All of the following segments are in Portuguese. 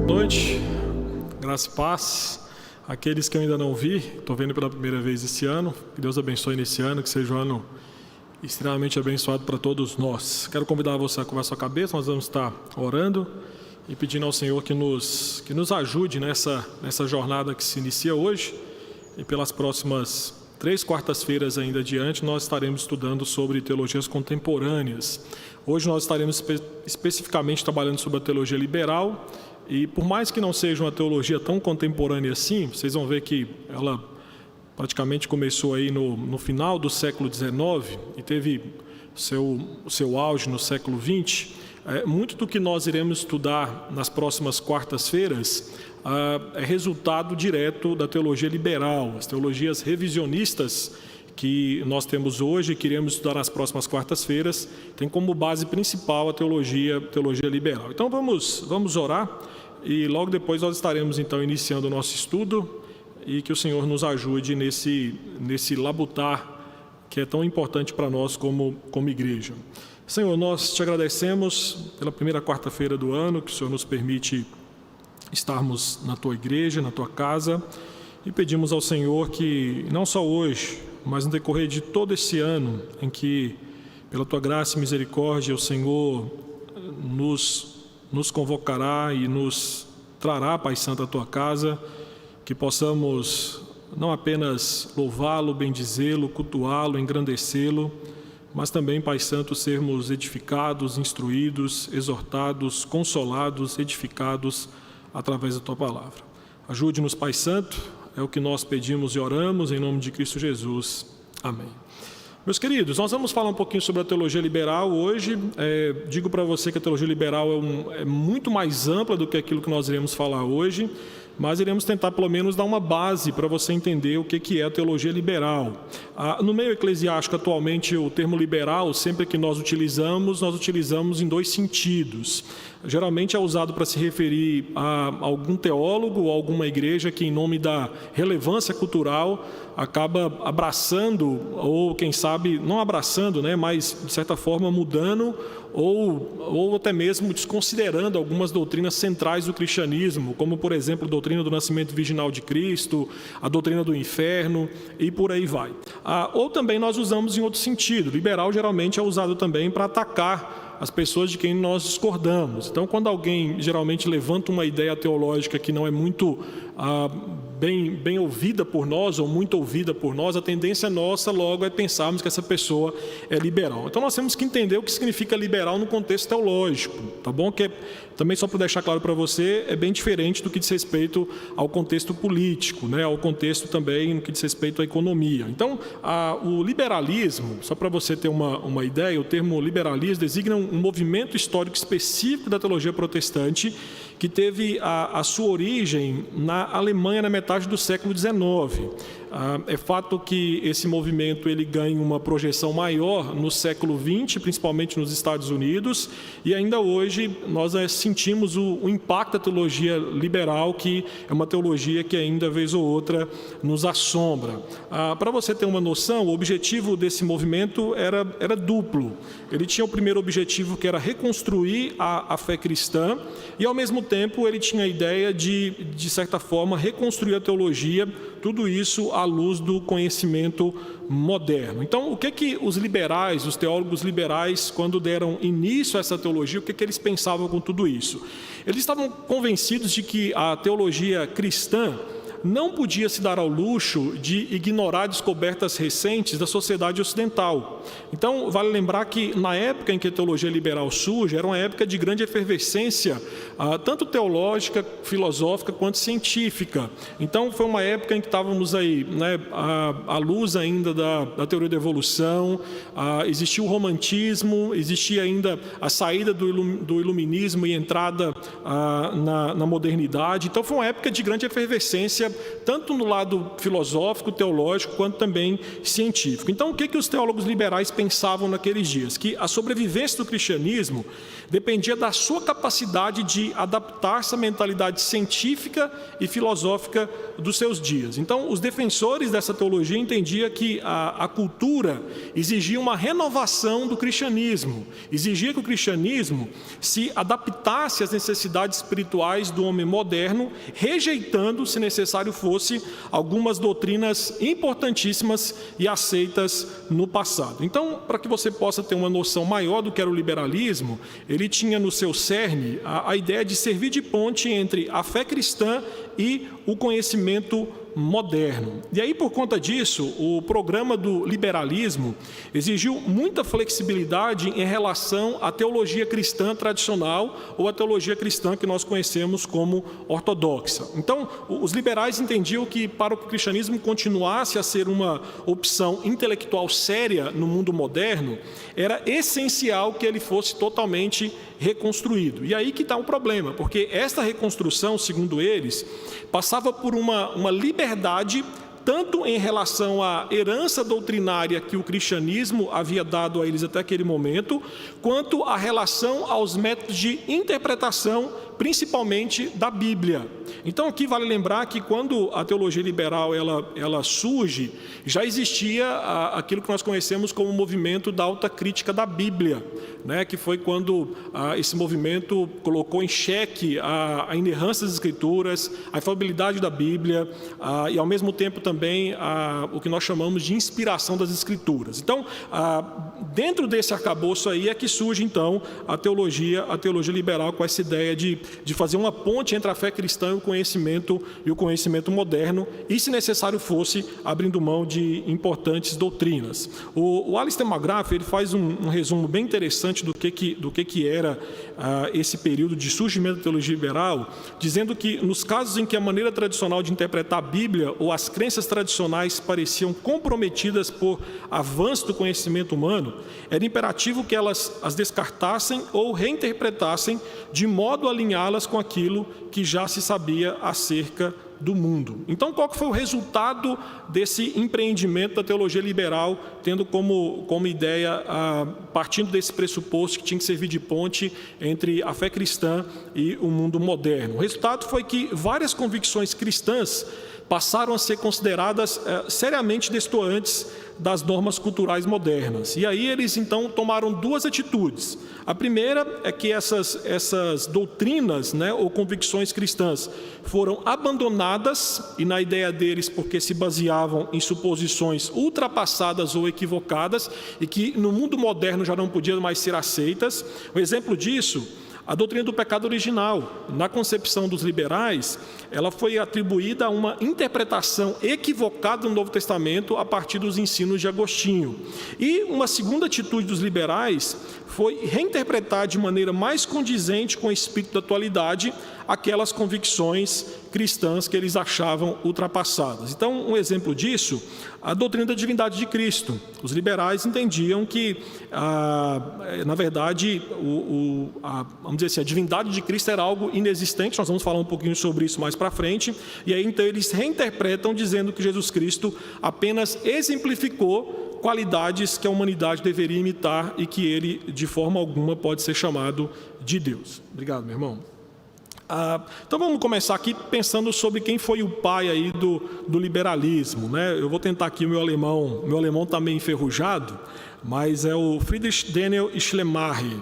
noite, graça e paz. Aqueles que eu ainda não vi, estou vendo pela primeira vez esse ano, que Deus abençoe nesse ano, que seja um ano extremamente abençoado para todos nós. Quero convidar você a curvar sua cabeça, nós vamos estar orando e pedindo ao Senhor que nos ajude nessa jornada que se inicia hoje, e pelas próximas 3 quartas-feiras ainda adiante, nós estaremos estudando sobre teologias contemporâneas. Hoje nós estaremos especificamente trabalhando sobre a teologia liberal, e por mais que não seja uma teologia tão contemporânea assim, vocês vão ver que ela praticamente começou aí no final do século XIX e teve o seu auge no século XX. Muito do que nós iremos estudar nas próximas quartas-feiras é resultado direto da teologia liberal, as teologias revisionistas que nós temos hoje e que iremos estudar nas próximas quartas-feiras, tem como base principal a teologia liberal. Então vamos orar e logo depois nós estaremos então iniciando o nosso estudo, e que o Senhor nos ajude nesse labutar que é tão importante para nós como igreja. Senhor, nós te agradecemos pela primeira quarta-feira do ano, que o Senhor nos permite estarmos na tua igreja, na tua casa, e pedimos ao Senhor que não só hoje, mas no decorrer de todo esse ano, em que pela tua graça e misericórdia o Senhor nos convocará e nos trará, Pai Santo, à tua casa, que possamos não apenas louvá-lo, bendizê-lo, cultuá-lo, engrandecê-lo, mas também, Pai Santo, sermos edificados, instruídos, exortados, consolados, edificados através da tua palavra. Ajude-nos, Pai Santo, é o que nós pedimos e oramos em nome de Cristo Jesus. Amém. Meus queridos, nós vamos falar um pouquinho sobre a teologia liberal hoje. Digo para você que a teologia liberal é muito mais ampla do que aquilo que nós iremos falar hoje, mas iremos tentar pelo menos dar uma base para você entender o que é a teologia liberal. No meio eclesiástico, atualmente, o termo liberal, sempre que nós utilizamos em 2 sentidos. Geralmente é usado para se referir a algum teólogo ou alguma igreja que, em nome da relevância cultural, acaba abraçando, ou quem sabe, não abraçando, mas de certa forma mudando, ou até mesmo desconsiderando algumas doutrinas centrais do cristianismo, como, por exemplo, a doutrina do nascimento virginal de Cristo, a doutrina do inferno, e por aí vai. Ou também nós usamos em outro sentido. Liberal geralmente é usado também para atacar as pessoas de quem nós discordamos. Então, quando alguém geralmente levanta uma ideia teológica que não é muito bem ouvida por nós, ou muito ouvida por nós, a tendência nossa logo é pensarmos que essa pessoa é liberal. Então nós temos que entender o que significa liberal no contexto teológico, tá bom? Que também, só para deixar claro para você, é bem diferente do que diz respeito ao contexto político, ao contexto também no que diz respeito à economia. Então, o liberalismo, só para você ter uma ideia, o termo liberalismo designa um movimento histórico específico da teologia protestante que teve a sua origem na Alemanha na metade do século XIX. É fato que esse movimento ele ganha uma projeção maior no século XX, principalmente nos Estados Unidos, e ainda hoje nós sentimos o impacto da teologia liberal, que é uma teologia que ainda, vez ou outra, nos assombra. Para você ter uma noção, o objetivo desse movimento era duplo. Ele tinha o primeiro objetivo, que era reconstruir a fé cristã, e ao mesmo tempo ele tinha a ideia de certa forma, reconstruir a teologia, tudo isso à luz do conhecimento moderno. Então, o que os liberais, os teólogos liberais, quando deram início a essa teologia, o que eles pensavam com tudo isso? Eles estavam convencidos de que a teologia cristã não podia se dar ao luxo de ignorar descobertas recentes da sociedade ocidental. Então, vale lembrar que na época em que a teologia liberal surge, era uma época de grande efervescência, tanto teológica, filosófica, quanto científica. Então, foi uma época em que estávamos aí, à luz ainda da teoria da evolução, existia o romantismo, existia ainda a saída do iluminismo e entrada na modernidade. Então, foi uma época de grande efervescência coerência, tanto no lado filosófico, teológico, quanto também científico. Então, o que os teólogos liberais pensavam naqueles dias? Que a sobrevivência do cristianismo dependia da sua capacidade de adaptar-se à mentalidade científica e filosófica dos seus dias. Então, os defensores dessa teologia entendiam que a cultura exigia uma renovação do cristianismo, exigia que o cristianismo se adaptasse às necessidades espirituais do homem moderno, rejeitando, se necessário fosse, algumas doutrinas importantíssimas e aceitas no passado. Então, para que você possa ter uma noção maior do que era o liberalismo, ele tinha no seu cerne a ideia de servir de ponte entre a fé cristã e o conhecimento moderno. E aí, por conta disso, o programa do liberalismo exigiu muita flexibilidade em relação à teologia cristã tradicional ou à teologia cristã que nós conhecemos como ortodoxa. Então, os liberais entendiam que para que o cristianismo continuasse a ser uma opção intelectual séria no mundo moderno, era essencial que ele fosse totalmente reconstruído. E aí que está o problema, porque esta reconstrução, segundo eles, passava por uma liberdade tanto em relação à herança doutrinária que o cristianismo havia dado a eles até aquele momento, quanto à relação aos métodos de interpretação, principalmente da Bíblia. Então, aqui vale lembrar que quando a teologia liberal ela surge, já existia aquilo que nós conhecemos como o movimento da alta crítica da Bíblia, né? Que foi quando esse movimento colocou em xeque a inerrância das Escrituras, a infalibilidade da Bíblia e, ao mesmo tempo, também o que nós chamamos de inspiração das Escrituras. Então, dentro desse arcabouço aí é que surge, então, a teologia liberal com essa ideia de fazer uma ponte entre a fé cristã e o conhecimento moderno, e, se necessário fosse, abrindo mão de importantes doutrinas. O Alistair McGrath ele faz um resumo bem interessante do que era esse período de surgimento da teologia liberal, dizendo que nos casos em que a maneira tradicional de interpretar a Bíblia ou as crenças tradicionais pareciam comprometidas por avanço do conhecimento humano, era imperativo que elas as descartassem ou reinterpretassem de modo a alinhá-las com aquilo que já se sabia acerca do mundo. Então, qual que foi o resultado desse empreendimento da teologia liberal, tendo como ideia, partindo desse pressuposto que tinha que servir de ponte entre a fé cristã e o mundo moderno? O resultado foi que várias convicções cristãs passaram a ser consideradas seriamente destoantes das normas culturais modernas. E aí eles, então, tomaram duas atitudes. A primeira é que essas doutrinas, né, ou convicções cristãs foram abandonadas, e na ideia deles porque se baseavam em suposições ultrapassadas ou equivocadas, e que no mundo moderno já não podiam mais ser aceitas. Um exemplo disso, a doutrina do pecado original, na concepção dos liberais, ela foi atribuída a uma interpretação equivocada do Novo Testamento a partir dos ensinos de Agostinho. E uma segunda atitude dos liberais foi reinterpretar de maneira mais condizente com o espírito da atualidade aquelas convicções cristãs que eles achavam ultrapassadas. Então, um exemplo disso, a doutrina da divindade de Cristo. Os liberais entendiam que, na verdade, vamos dizer assim, a divindade de Cristo era algo inexistente. Nós vamos falar um pouquinho sobre isso mais para frente. E aí, então, eles reinterpretam dizendo que Jesus Cristo apenas exemplificou qualidades que a humanidade deveria imitar e que ele, de forma alguma, pode ser chamado de Deus. Obrigado, meu irmão. Então vamos começar aqui pensando sobre quem foi o pai aí do liberalismo, né? Eu vou tentar aqui, meu alemão está meio enferrujado, mas é o Friedrich Daniel Schleiermacher.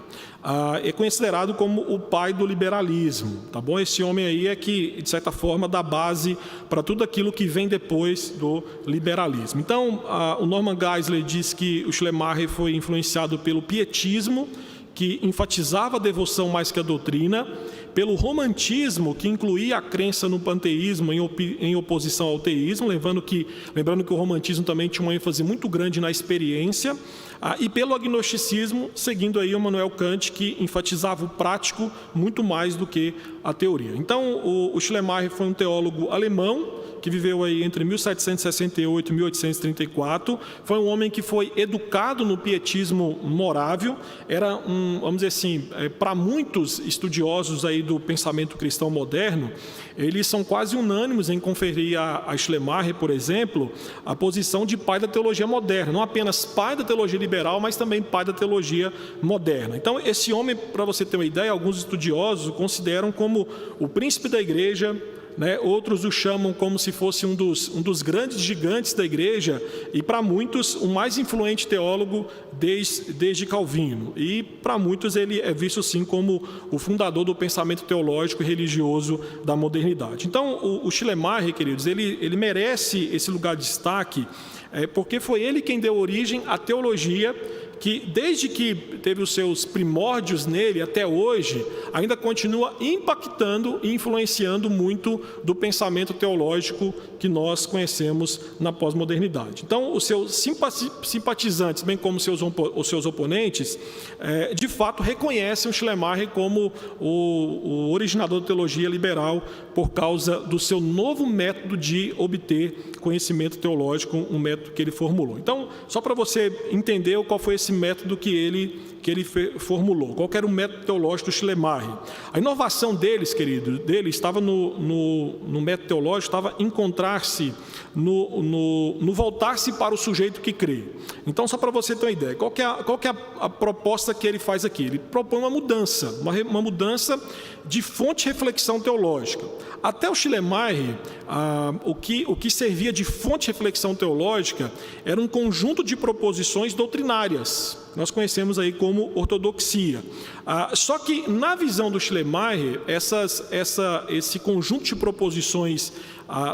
É considerado como o pai do liberalismo, tá bom? Esse homem aí é que, de certa forma, dá base para tudo aquilo que vem depois do liberalismo. Então, o Norman Geisler diz que o Schleiermacher foi influenciado pelo pietismo, que enfatizava a devoção mais que a doutrina, pelo romantismo, que incluía a crença no panteísmo em oposição ao teísmo, lembrando que o romantismo também tinha uma ênfase muito grande na experiência, e pelo agnosticismo, seguindo aí o Immanuel Kant, que enfatizava o prático muito mais do que a teoria. Então, o Schleiermacher foi um teólogo alemão, que viveu aí entre 1768 e 1834, foi um homem que foi educado no pietismo morável, era vamos dizer assim, para muitos estudiosos aí do pensamento cristão moderno, eles são quase unânimes em conferir a Schleiermacher, por exemplo, a posição de pai da teologia moderna. Não apenas pai da teologia liberal, mas também pai da teologia moderna. Então, esse homem, para você ter uma ideia, alguns estudiosos o consideram como o príncipe da igreja, né? Outros o chamam como se fosse um dos grandes gigantes da igreja e, para muitos, o mais influente teólogo desde Calvino. E, para muitos, ele é visto, sim, como o fundador do pensamento teológico e religioso da modernidade. Então, o Schleiermacher, queridos, ele merece esse lugar de destaque, porque foi ele quem deu origem à teologia, que desde que teve os seus primórdios nele até hoje, ainda continua impactando e influenciando muito do pensamento teológico que nós conhecemos na pós-modernidade. Então, os seus simpatizantes, bem como os seus oponentes, de fato reconhecem o Schleiermacher como o originador da teologia liberal por causa do seu novo método de obter conhecimento teológico, um método que ele formulou. Então, só para você entender qual foi esse método que ele formulou, qual era o método teológico do Schleiermacher. A inovação dele estava no método teológico, estava em encontrar-se no voltar-se para o sujeito que crê. Então, só para você ter uma ideia, qual que é a proposta que ele faz aqui? Ele propõe uma mudança de fonte de reflexão teológica. Até o Schleiermacher, o que servia de fonte de reflexão teológica era um conjunto de proposições doutrinárias. Nós conhecemos aí como ortodoxia. Só que, na visão do Schleiermacher, esse conjunto de proposições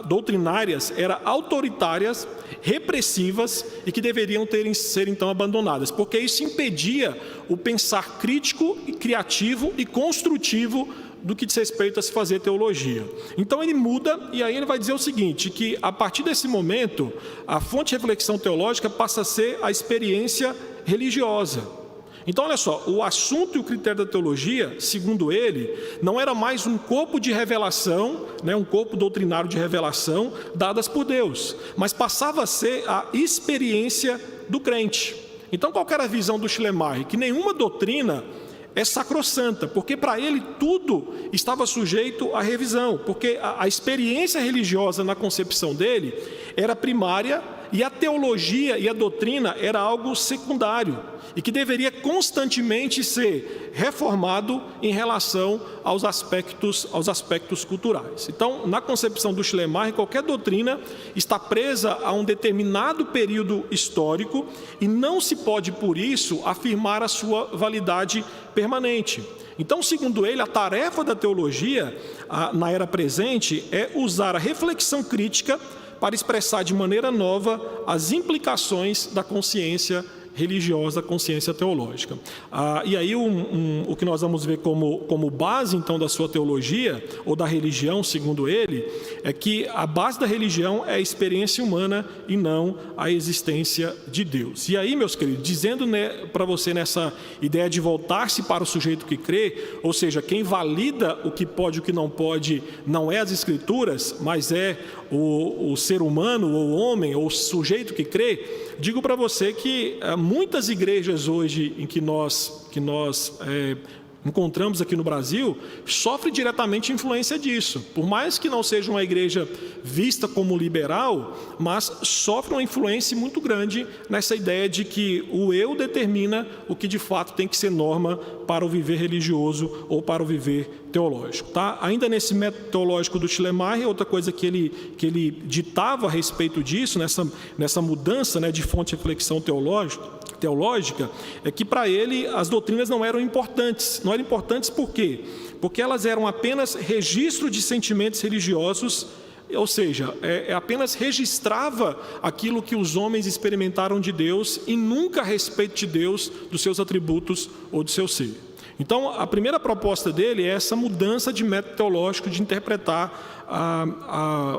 doutrinárias eram autoritárias, repressivas e que deveriam ser então abandonadas, porque isso impedia o pensar crítico, criativo e construtivo do que diz respeito a se fazer teologia. Então ele muda e aí ele vai dizer o seguinte, que a partir desse momento a fonte de reflexão teológica passa a ser a experiência religiosa. Então, olha só, o assunto e o critério da teologia, segundo ele, não era mais um corpo de revelação, um corpo doutrinário de revelação dadas por Deus, mas passava a ser a experiência do crente. Então, qual era a visão do Schleiermacher? Que nenhuma doutrina é sacrossanta, porque para ele tudo estava sujeito à revisão, porque a experiência religiosa na concepção dele era primária e a teologia e a doutrina era algo secundário e que deveria constantemente ser reformado em relação aos aspectos culturais. Então, na concepção do Schleiermacher, qualquer doutrina está presa a um determinado período histórico e não se pode, por isso, afirmar a sua validade permanente. Então, segundo ele, a tarefa da teologia na era presente é usar a reflexão crítica para expressar de maneira nova as implicações da consciência religiosa, da consciência teológica. E aí o que nós vamos ver como base então da sua teologia, ou da religião, segundo ele, é que a base da religião é a experiência humana e não a existência de Deus. E aí, meus queridos, dizendo para você nessa ideia de voltar-se para o sujeito que crê, ou seja, quem valida o que pode e o que não pode, não é as Escrituras, mas é o ser humano, ou o homem, ou o sujeito que crê, digo para você que muitas igrejas hoje em que nós encontramos aqui no Brasil sofrem diretamente influência disso. Por mais que não seja uma igreja vista como liberal, mas sofre uma influência muito grande nessa ideia de que o eu determina o que de fato tem que ser norma para o viver religioso ou para o viver teológico. Tá? Ainda nesse método teológico do Schleiermacher, outra coisa que ele ditava a respeito disso, nessa mudança de fonte de reflexão teológica, é que para ele as doutrinas não eram importantes. Não eram importantes por quê? Porque elas eram apenas registro de sentimentos religiosos, ou seja, apenas registrava aquilo que os homens experimentaram de Deus e nunca a respeito de Deus, dos seus atributos ou do seu ser. Então, a primeira proposta dele é essa mudança de método teológico de interpretar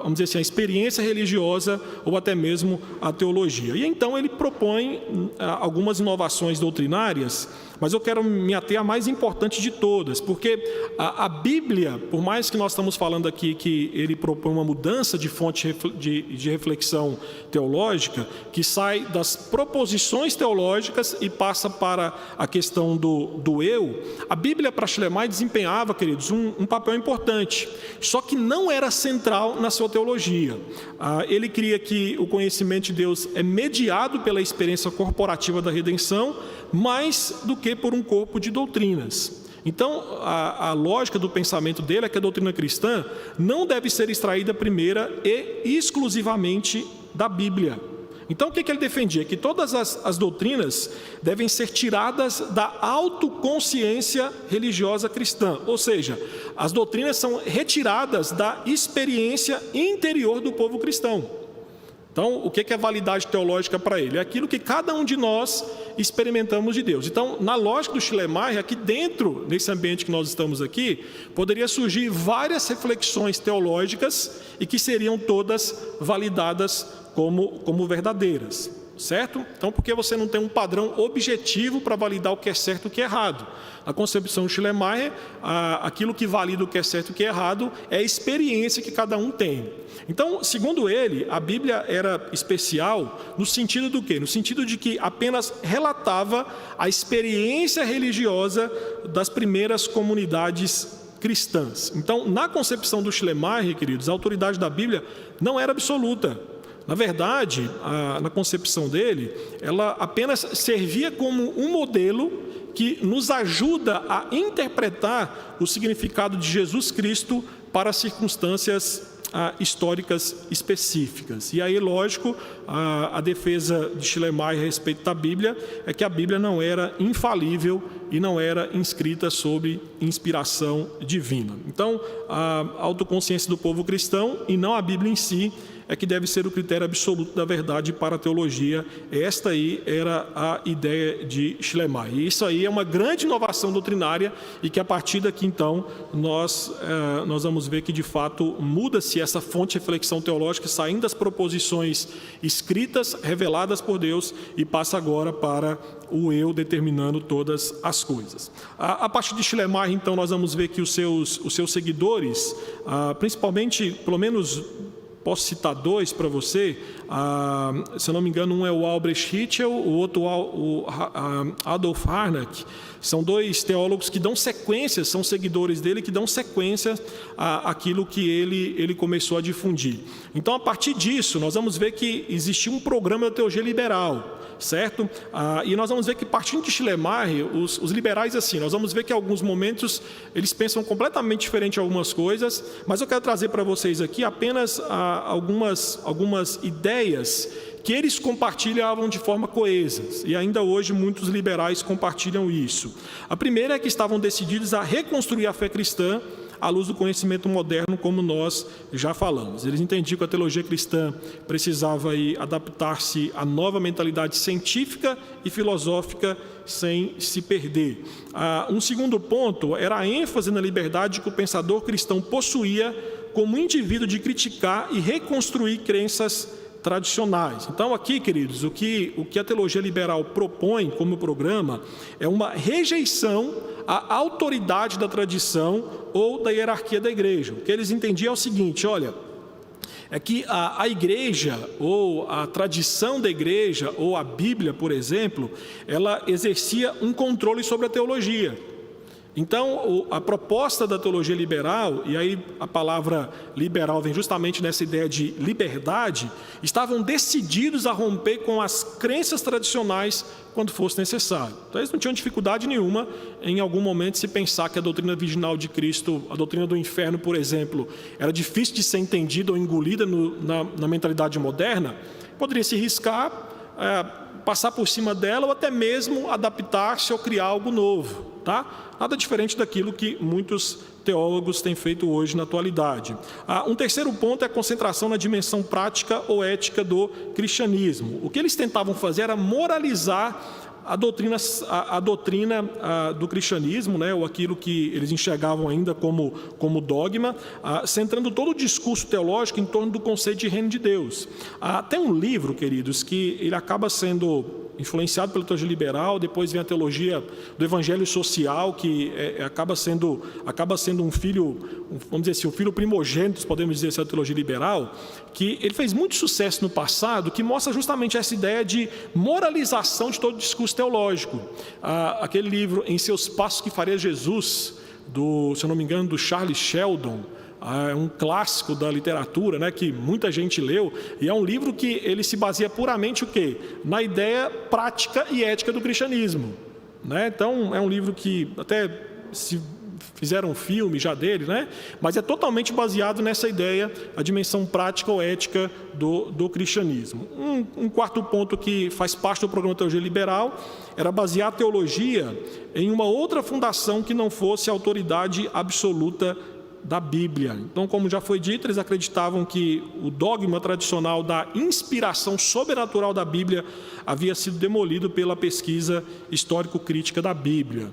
vamos dizer assim, a experiência religiosa ou até mesmo a teologia. E então ele propõe algumas inovações doutrinárias, mas eu quero me ater à mais importante de todas, porque a Bíblia, por mais que nós estamos falando aqui que ele propõe uma mudança de fonte de reflexão teológica, que sai das proposições teológicas e passa para a questão do eu, a Bíblia para Schleiermacher desempenhava, queridos, um papel importante, só que não era central na sua teologia. Ele cria que o conhecimento de Deus é mediado pela experiência corporativa da redenção, mais do que por um corpo de doutrinas. Então, a lógica do pensamento dele é que a doutrina cristã não deve ser extraída primeira e exclusivamente da Bíblia. Então, o que ele defendia? Que todas as doutrinas devem ser tiradas da autoconsciência religiosa cristã, ou seja, as doutrinas são retiradas da experiência interior do povo cristão. Então, o que é validade teológica para ele? É aquilo que cada um de nós experimentamos de Deus. Então, na lógica do Schleiermacher, aqui dentro, nesse ambiente que nós estamos aqui, poderia surgir várias reflexões teológicas e que seriam todas validadas como verdadeiras, certo? Então, porque você não tem um padrão objetivo para validar o que é certo e o que é errado. A concepção de Schleiermacher, aquilo que valida o que é certo e o que é errado é a experiência que cada um tem. Então, segundo ele, a Bíblia era especial no sentido do quê? No sentido de que apenas relatava a experiência religiosa das primeiras comunidades cristãs. Então, na concepção do Schleiermacher, queridos, a autoridade da Bíblia não era absoluta. Na verdade, na concepção dele, ela apenas servia como um modelo que nos ajuda a interpretar o significado de Jesus Cristo para circunstâncias históricas específicas. E aí, lógico, a defesa de Schleiermacher a respeito da Bíblia é que a Bíblia não era infalível e não era inscrita sob inspiração divina. Então, a autoconsciência do povo cristão e não a Bíblia em si é que deve ser o critério absoluto da verdade para a teologia. Esta aí era a ideia de Schleiermacher. E isso aí é uma grande inovação doutrinária e que a partir daqui, então, nós vamos ver que, de fato, muda-se essa fonte de reflexão teológica, saindo das proposições escritas, reveladas por Deus, e passa agora para o eu determinando todas as coisas. A partir de Schleiermacher, então, nós vamos ver que os seus seguidores, principalmente, pelo menos, posso citar dois para você, se eu não me engano, um é o Albrecht Ritschl, o outro o Adolf Harnack. São dois teólogos que dão sequência, são seguidores dele, que dão sequência àquilo que ele começou a difundir. Então, a partir disso, nós vamos ver que existia um programa da teologia liberal, certo? E nós vamos ver que, partindo de Schleiermacher, os liberais, assim, nós vamos ver que em alguns momentos eles pensam completamente diferente em algumas coisas, mas eu quero trazer para vocês aqui apenas algumas ideias que eles compartilhavam de forma coesa, e ainda hoje muitos liberais compartilham isso. A primeira é que estavam decididos a reconstruir a fé cristã à luz do conhecimento moderno, como nós já falamos. Eles entendiam que a teologia cristã precisava adaptar-se à nova mentalidade científica e filosófica sem se perder. Um segundo ponto era a ênfase na liberdade que o pensador cristão possuía como indivíduo de criticar e reconstruir crenças tradicionais. Então, aqui, queridos, o que a teologia liberal propõe como programa é uma rejeição à autoridade da tradição ou da hierarquia da igreja. O que eles entendiam é o seguinte: olha, é que a igreja, ou a tradição da igreja, ou a Bíblia, por exemplo, ela exercia um controle sobre a teologia. Então, a proposta da teologia liberal, e aí a palavra liberal vem justamente nessa ideia de liberdade, estavam decididos a romper com as crenças tradicionais quando fosse necessário. Então, eles não tinham dificuldade nenhuma em algum momento se pensar que a doutrina virginal de Cristo, a doutrina do inferno, por exemplo, era difícil de ser entendida ou engolida na mentalidade moderna. Poderia se riscar, passar por cima dela ou até mesmo adaptar-se ou criar algo novo. Tá? Nada diferente daquilo que muitos teólogos têm feito hoje na atualidade. Um terceiro ponto é a concentração na dimensão prática ou ética do cristianismo. O que eles tentavam fazer era moralizar a doutrina do cristianismo, né, ou aquilo que eles enxergavam ainda como dogma, centrando todo o discurso teológico em torno do conceito de reino de Deus. Tem um livro, queridos, que ele acaba sendo influenciado pela teologia liberal, depois vem a teologia do evangelho social, que acaba sendo um filho, vamos dizer assim, um filho primogênito, podemos dizer assim, da teologia liberal, que ele fez muito sucesso no passado, que mostra justamente essa ideia de moralização de todo o discurso teológico. Aquele livro, Em Seus Passos que Faria Jesus, se eu não me engano, do Charles Sheldon, é um clássico da literatura, né, que muita gente leu, e é um livro que ele se baseia puramente o quê? Na ideia prática e ética do cristianismo, né? Então é um livro que até se fizeram um filme já dele, né? Mas é totalmente baseado nessa ideia, a dimensão prática ou ética do cristianismo. Um quarto ponto que faz parte do programa de teologia liberal era basear a teologia em uma outra fundação que não fosse a autoridade absoluta da Bíblia. Então, como já foi dito, eles acreditavam que o dogma tradicional da inspiração sobrenatural da Bíblia havia sido demolido pela pesquisa histórico-crítica da Bíblia.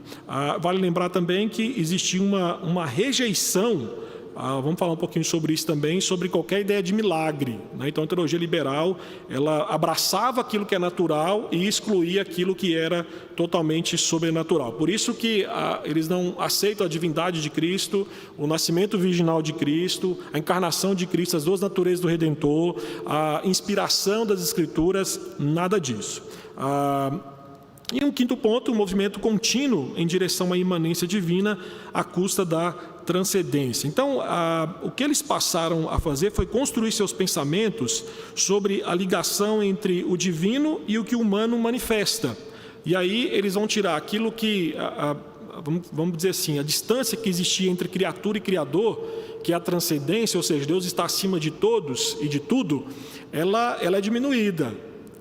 Vale lembrar também que existia uma rejeição, vamos falar um pouquinho sobre isso também, sobre qualquer ideia de milagre, né? Então a teologia liberal, ela abraçava aquilo que é natural e excluía aquilo que era totalmente sobrenatural. Por isso que eles não aceitam a divindade de Cristo, o nascimento virginal de Cristo, a encarnação de Cristo, as duas naturezas do Redentor, a inspiração das Escrituras, nada disso. E um quinto ponto, um movimento contínuo em direção à imanência divina à custa da transcendência. Então, o que eles passaram a fazer foi construir seus pensamentos sobre a ligação entre o divino e o que o humano manifesta. E aí eles vão tirar aquilo que, vamos dizer assim, a distância que existia entre criatura e criador, que é a transcendência, ou seja, Deus está acima de todos e de tudo, ela é diminuída.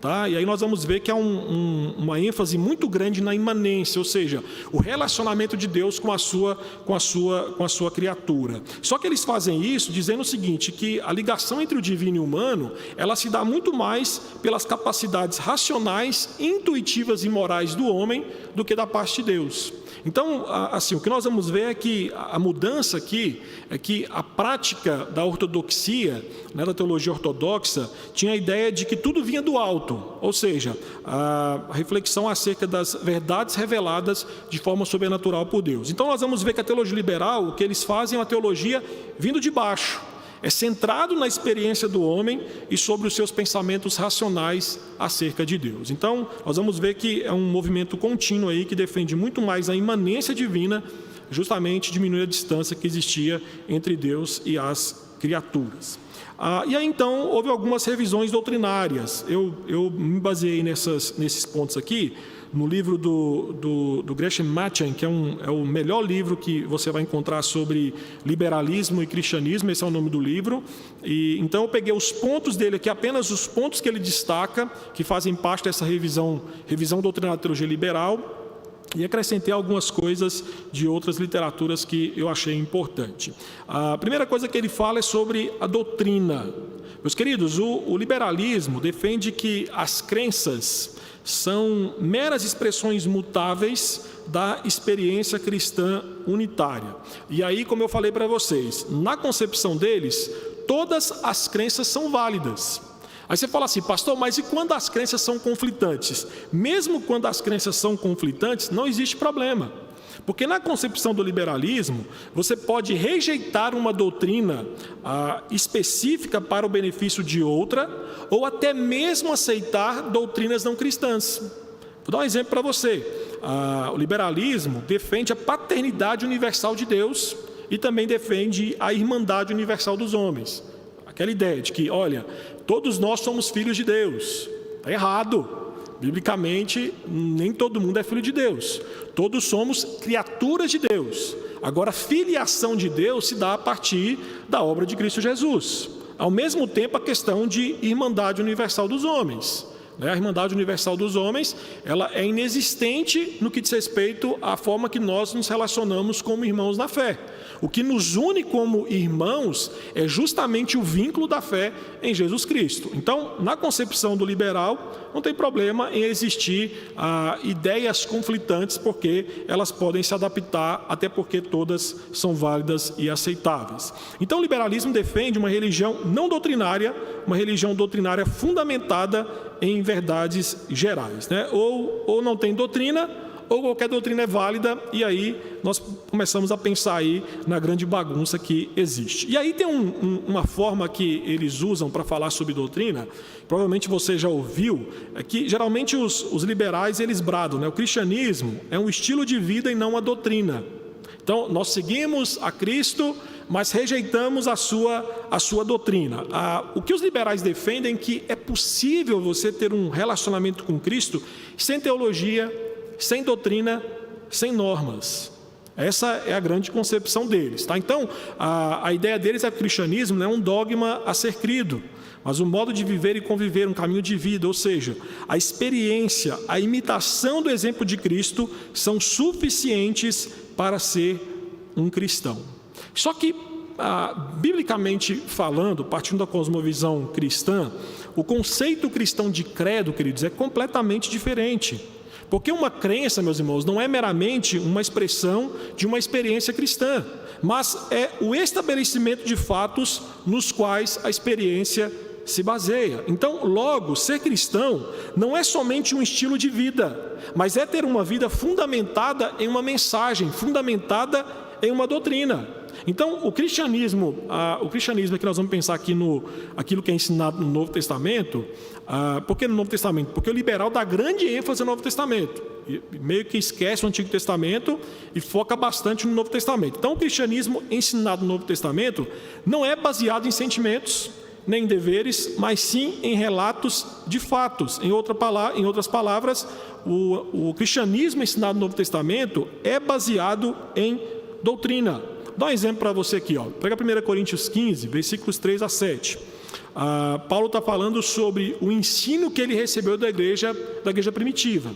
Tá? E aí nós vamos ver que há uma ênfase muito grande na imanência, ou seja, o relacionamento de Deus com a sua criatura. Só que eles fazem isso dizendo o seguinte, que a ligação entre o divino e o humano, ela se dá muito mais pelas capacidades racionais, intuitivas e morais do homem do que da parte de Deus. Então, assim, o que nós vamos ver é que a mudança aqui é que a prática da ortodoxia, né, da teologia ortodoxa, tinha a ideia de que tudo vinha do alto, ou seja, a reflexão acerca das verdades reveladas de forma sobrenatural por Deus. Então, nós vamos ver que a teologia liberal, o que eles fazem é uma teologia vindo de baixo. É centrado na experiência do homem e sobre os seus pensamentos racionais acerca de Deus. Então, nós vamos ver que é um movimento contínuo aí que defende muito mais a imanência divina, justamente diminuir a distância que existia entre Deus e as criaturas. E aí, então, houve algumas revisões doutrinárias. Eu me baseei nesses pontos aqui, no livro do Gresham Machen, que é o melhor livro que você vai encontrar sobre liberalismo e cristianismo, esse é o nome do livro. E então eu peguei os pontos dele aqui, apenas os pontos que ele destaca, que fazem parte dessa revisão doutrinária da teologia liberal, e acrescentei algumas coisas de outras literaturas que eu achei importante. A primeira coisa que ele fala é sobre a doutrina. Meus queridos, o liberalismo defende que as crenças são meras expressões mutáveis da experiência cristã unitária. E aí, como eu falei para vocês, na concepção deles, todas as crenças são válidas. Aí você fala assim, pastor, mas e quando as crenças são conflitantes? Mesmo quando as crenças são conflitantes, não existe problema. Porque na concepção do liberalismo, você pode rejeitar uma doutrina específica para o benefício de outra, ou até mesmo aceitar doutrinas não cristãs. Vou dar um exemplo para você. O liberalismo defende a paternidade universal de Deus e também defende a irmandade universal dos homens. Aquela ideia de que, olha, todos nós somos filhos de Deus. Está errado. Biblicamente, nem todo mundo é filho de Deus. Todos somos criaturas de Deus. Agora, a filiação de Deus se dá a partir da obra de Cristo Jesus. Ao mesmo tempo, a questão de irmandade universal dos homens. A irmandade universal dos homens, ela é inexistente no que diz respeito à forma que nós nos relacionamos como irmãos na fé. O que nos une como irmãos é justamente o vínculo da fé em Jesus Cristo. Então, na concepção do liberal, não tem problema em existir ideias conflitantes, porque elas podem se adaptar, até porque todas são válidas e aceitáveis. Então, o liberalismo defende uma religião não doutrinária, uma religião doutrinária fundamentada em verdades gerais, né? Ou não tem doutrina, ou qualquer doutrina é válida, e aí nós começamos a pensar aí na grande bagunça que existe. E aí tem uma forma que eles usam para falar sobre doutrina, provavelmente você já ouviu, é que geralmente os liberais eles bradam, né? O cristianismo é um estilo de vida e não uma doutrina. Então, nós seguimos a Cristo, mas rejeitamos a sua doutrina. O que os liberais defendem é que é possível você ter um relacionamento com Cristo sem teologia, sem doutrina, sem normas. Essa é a grande concepção deles, tá? Então, a ideia deles é que o cristianismo não é um dogma a ser crido, mas um modo de viver e conviver, um caminho de vida, ou seja, a experiência, a imitação do exemplo de Cristo são suficientes para ser um cristão. Só que, biblicamente falando, partindo da cosmovisão cristã, o conceito cristão de credo, queridos, é completamente diferente. Porque uma crença, meus irmãos, não é meramente uma expressão de uma experiência cristã, mas é o estabelecimento de fatos nos quais a experiência se baseia. Então, logo, ser cristão não é somente um estilo de vida, mas é ter uma vida fundamentada em uma mensagem, fundamentada em uma doutrina. Então, o cristianismo é que nós vamos pensar aqui aquilo que é ensinado no Novo Testamento. Por que no Novo Testamento? Porque o liberal dá grande ênfase no Novo Testamento, e meio que esquece o Antigo Testamento e foca bastante no Novo Testamento. Então, o cristianismo ensinado no Novo Testamento não é baseado em sentimentos, nem em deveres, mas sim em relatos de fatos. Em outras palavras, o cristianismo ensinado no Novo Testamento é baseado em doutrina. Dá um exemplo para você aqui, ó. Pega 1 Coríntios 15, versículos 3 a 7. Paulo está falando sobre o ensino que ele recebeu da igreja primitiva.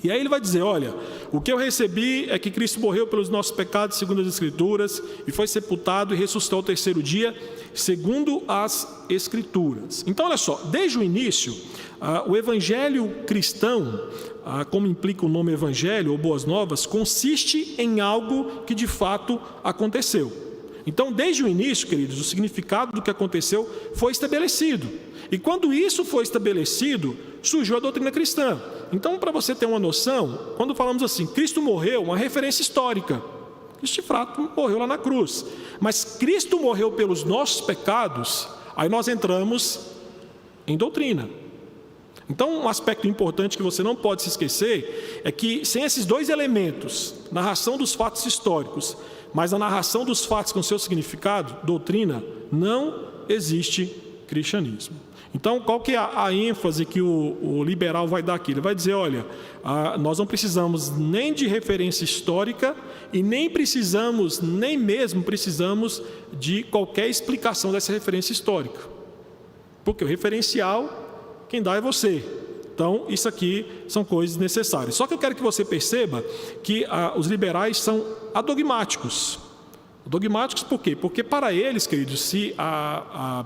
E aí ele vai dizer, olha, o que eu recebi é que Cristo morreu pelos nossos pecados, segundo as Escrituras, e foi sepultado e ressuscitou ao terceiro dia, segundo as Escrituras. Então, olha só, desde o início, o evangelho cristão, como implica o nome evangelho ou boas novas, consiste em algo que de fato aconteceu. Então, desde o início, queridos, o significado do que aconteceu foi estabelecido. E quando isso foi estabelecido, surgiu a doutrina cristã. Então, para você ter uma noção, quando falamos assim, Cristo morreu, uma referência histórica. Cristo de fato morreu lá na cruz. Mas Cristo morreu pelos nossos pecados, aí nós entramos em doutrina. Então, um aspecto importante que você não pode se esquecer é que, sem esses dois elementos, narração dos fatos históricos, mas a narração dos fatos com seu significado, doutrina, não existe cristianismo. Então, qual que é a ênfase que o liberal vai dar aqui? Ele vai dizer, olha, nós não precisamos nem de referência histórica e nem mesmo precisamos de qualquer explicação dessa referência histórica. Porque o referencial, quem dá é você. Então, isso aqui são coisas necessárias. Só que eu quero que você perceba que os liberais são adogmáticos. Dogmáticos por quê? Porque para eles, queridos, se a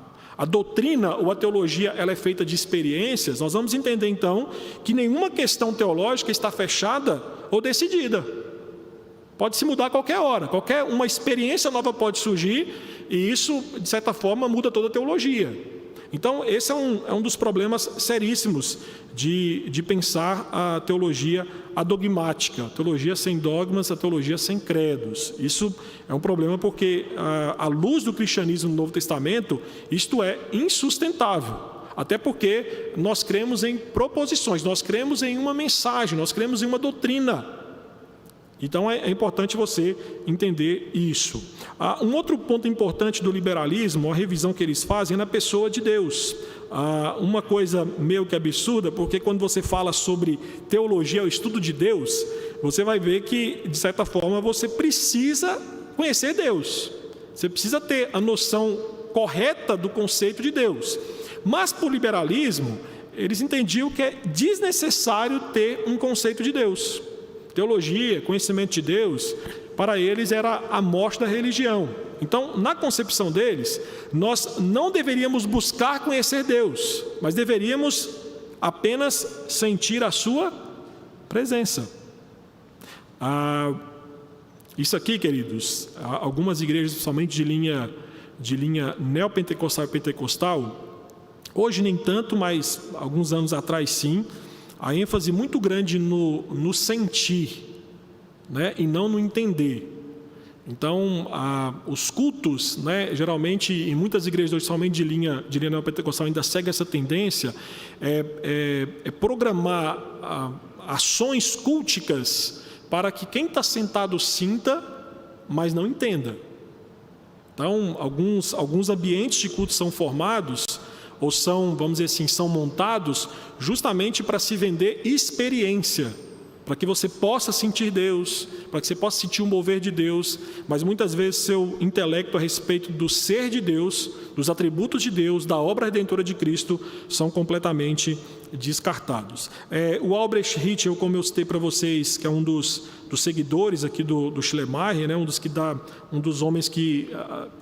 doutrina ou a teologia ela é feita de experiências, nós vamos entender então que nenhuma questão teológica está fechada ou decidida. Pode se mudar a qualquer hora, uma experiência nova pode surgir e isso, de certa forma, muda toda a teologia. Então, esse é um dos problemas seríssimos de pensar a teologia adogmática, a teologia sem dogmas, a teologia sem credos. Isso é um problema porque, à luz do cristianismo no Novo Testamento, isto é insustentável. Até porque nós cremos em proposições, nós cremos em uma mensagem, nós cremos em uma doutrina. Então é importante você entender isso. Um outro ponto importante do liberalismo, a revisão que eles fazem é na pessoa de Deus. Uma coisa meio que absurda, porque quando você fala sobre teologia, o estudo de Deus, você vai ver que, de certa forma, você precisa conhecer Deus. Você precisa ter a noção correta do conceito de Deus. Mas, por liberalismo, eles entendiam que é desnecessário ter um conceito de Deus. Teologia, conhecimento de Deus, para eles era a morte da religião. Então, na concepção deles, nós não deveríamos buscar conhecer Deus, mas deveríamos apenas sentir a sua presença. Isso aqui, queridos, algumas igrejas, principalmente de linha neopentecostal e pentecostal, hoje nem tanto, mas alguns anos atrás sim, a ênfase muito grande no sentir, né, e não no entender. Então, os cultos, né, geralmente, em muitas igrejas, principalmente de linha neopentecostal, ainda segue essa tendência, programar ações culticas para que quem está sentado sinta, mas não entenda. Então, alguns ambientes de culto são formados, ou são, vamos dizer assim, são montados justamente para se vender experiência, para que você possa sentir Deus, para que você possa sentir o mover de Deus, mas muitas vezes seu intelecto a respeito do ser de Deus, dos atributos de Deus, da obra redentora de Cristo, são completamente descartados. O Albrecht Ritchell, como eu citei para vocês, que é um dos seguidores aqui do Schleiermacher, né, um dos homens que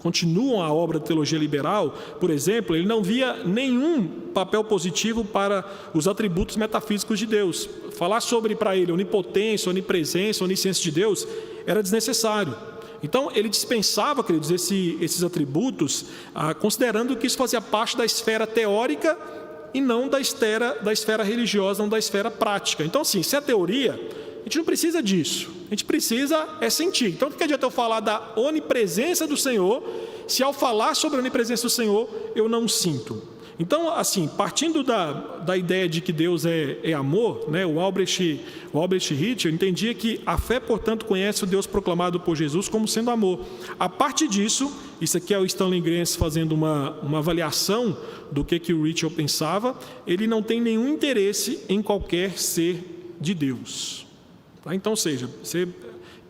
continuam a obra de teologia liberal, por exemplo, ele não via nenhum papel positivo para os atributos metafísicos de Deus. Falar sobre, para ele, onipotência, onipresença, onisciência de Deus, era desnecessário. Então, ele dispensava, queridos, esses atributos, considerando que isso fazia parte da esfera teórica e não da esfera religiosa, não da esfera prática. Então, assim, se é teoria, a gente não precisa disso. A gente precisa sentir. Então, o que adianta eu falar da onipresença do Senhor, se ao falar sobre a onipresença do Senhor, eu não sinto? Então, assim, partindo da ideia de que Deus é amor, né, o Albrecht Ritchell entendia que a fé, portanto, conhece o Deus proclamado por Jesus como sendo amor. A partir disso, isso aqui é o Stanley Grenz fazendo uma avaliação do que o Ritchell pensava, ele não tem nenhum interesse em qualquer ser de Deus. Tá? Então, ou seja, você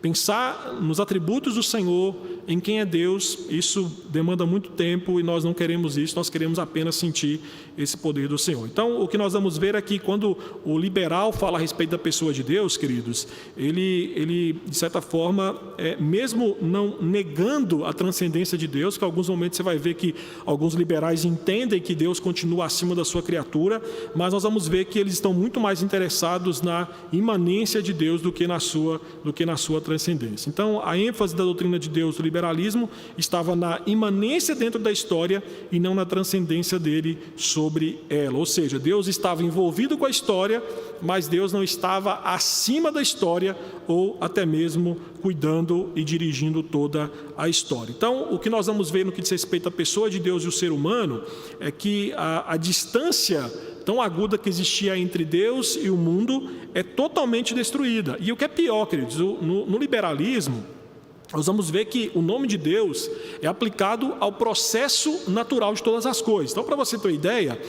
pensar nos atributos do Senhor, em quem é Deus, isso demanda muito tempo e nós não queremos isso, nós queremos apenas sentir esse poder do Senhor. Então, o que nós vamos ver aqui, quando o liberal fala a respeito da pessoa de Deus, queridos, ele de certa forma, mesmo não negando a transcendência de Deus, que em alguns momentos você vai ver que alguns liberais entendem que Deus continua acima da sua criatura, mas nós vamos ver que eles estão muito mais interessados na imanência de Deus do que na sua transcendência. Então, a ênfase da doutrina de Deus do liberalismo estava na imanência dentro da história e não na transcendência dele sobre ela. Ou seja, Deus estava envolvido com a história, mas Deus não estava acima da história ou até mesmo cuidando e dirigindo toda a história. Então, o que nós vamos ver no que diz respeito à pessoa de Deus e o ser humano é que a distância tão aguda que existia entre Deus e o mundo é totalmente destruída. E o que é pior, queridos, no liberalismo, nós vamos ver que o nome de Deus é aplicado ao processo natural de todas as coisas. Então, para você ter uma ideia,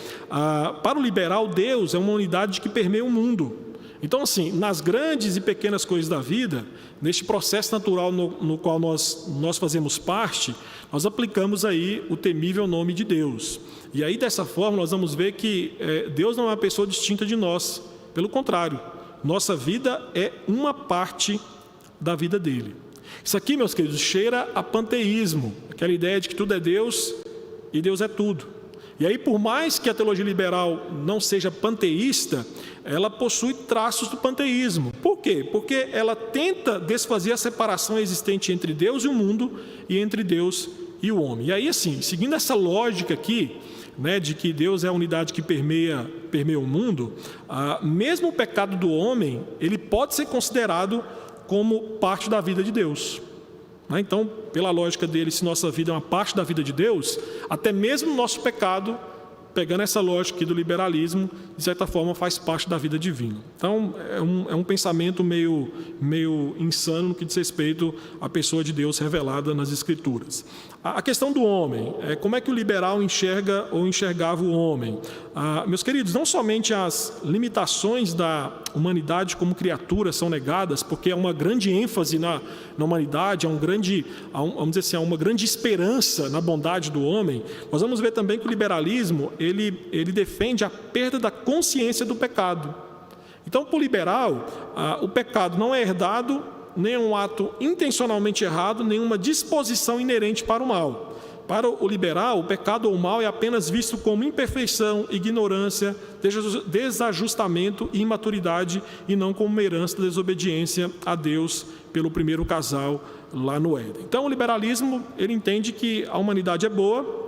para o liberal, Deus é uma unidade que permeia o mundo. Então, assim, nas grandes e pequenas coisas da vida, neste processo natural no qual nós fazemos parte, nós aplicamos aí o temível nome de Deus. E aí, dessa forma, nós vamos ver que Deus não é uma pessoa distinta de nós. Pelo contrário, nossa vida é uma parte da vida dele. Isso aqui, meus queridos, cheira a panteísmo, aquela ideia de que tudo é Deus e Deus é tudo. E aí, por mais que a teologia liberal não seja panteísta, ela possui traços do panteísmo. Por quê? Porque ela tenta desfazer a separação existente entre Deus e o mundo e entre Deus e o homem. E aí, assim, seguindo essa lógica aqui, né, de que Deus é a unidade que permeia o mundo, mesmo o pecado do homem, ele pode ser considerado como parte da vida de Deus. Então, pela lógica dele, se nossa vida é uma parte da vida de Deus, até mesmo o nosso pecado, pegando essa lógica aqui do liberalismo, de certa forma faz parte da vida divina. Então, é um pensamento meio insano no que diz respeito à pessoa de Deus revelada nas Escrituras. A questão do homem, como é que o liberal enxerga ou enxergava o homem? Meus queridos, não somente as limitações da humanidade como criatura são negadas, porque há uma grande ênfase na humanidade, vamos dizer assim, há uma grande esperança na bondade do homem. Nós vamos ver também que o liberalismo, ele defende a perda da consciência do pecado. Então, para o liberal, o pecado não é herdado nem é um ato intencionalmente errado, nem uma disposição inerente para o mal. Para o liberal, o pecado ou o mal é apenas visto como imperfeição, ignorância, desajustamento e imaturidade, e não como uma herança da desobediência a Deus pelo primeiro casal lá no Éden. Então, o liberalismo, ele entende que a humanidade é boa.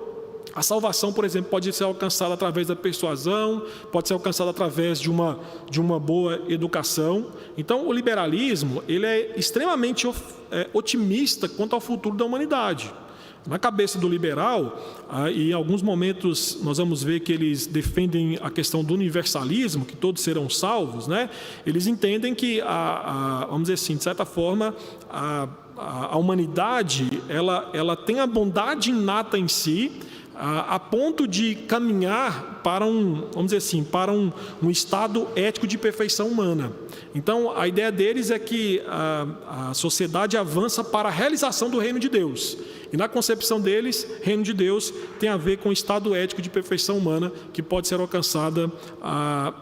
A salvação, por exemplo, pode ser alcançada através da persuasão, pode ser alcançada através de uma boa educação. Então, o liberalismo, ele é extremamente otimista quanto ao futuro da humanidade. Na cabeça do liberal, e em alguns momentos nós vamos ver que eles defendem a questão do universalismo, que todos serão salvos, né? Eles entendem que, vamos dizer assim, de certa forma, a humanidade ela tem a bondade inata em si, a ponto de caminhar para vamos dizer assim, para um estado ético de perfeição humana. Então, a ideia deles é que a sociedade avança para a realização do reino de Deus. E na concepção deles, reino de Deus tem a ver com o estado ético de perfeição humana, que pode ser alcançada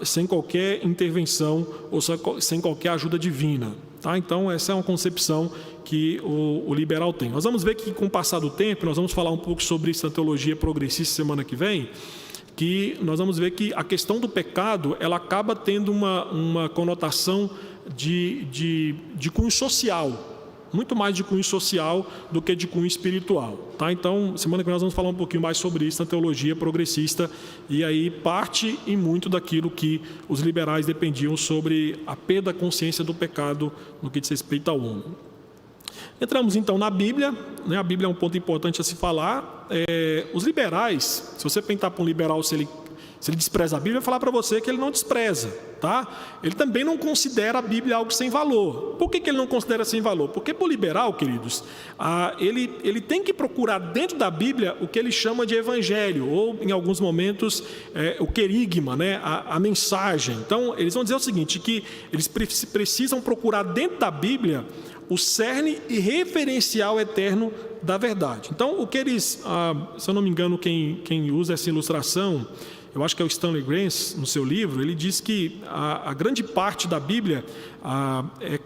sem qualquer intervenção ou sem qualquer ajuda divina. Tá? Então, essa é uma concepção que o liberal tem. Nós vamos ver que, com o passar do tempo, nós vamos falar um pouco sobre isso na teologia progressista semana que vem, que nós vamos ver que a questão do pecado, ela acaba tendo uma conotação de cunho social, muito mais de cunho social do que de cunho espiritual. Tá? Então, semana que vem nós vamos falar um pouquinho mais sobre isso na teologia progressista, e aí parte e muito daquilo que os liberais dependiam sobre a perda da consciência do pecado no que diz respeito ao homem. Entramos então na Bíblia, né? A Bíblia é um ponto importante a se falar. Os liberais, se você perguntar para um liberal se ele despreza a Bíblia, vai falar para você que ele não despreza, tá? Ele também não considera a Bíblia algo sem valor. Por que ele não considera sem valor? Porque para o liberal, queridos, ele tem que procurar dentro da Bíblia o que ele chama de evangelho, ou em alguns momentos o querigma, né? A mensagem. Então, eles vão dizer o seguinte, que eles precisam procurar dentro da Bíblia o cerne e referencial eterno da verdade. Então, o que eles, se eu não me engano, quem usa essa ilustração, eu acho que é o Stanley Grenz, no seu livro, ele diz que a grande parte da Bíblia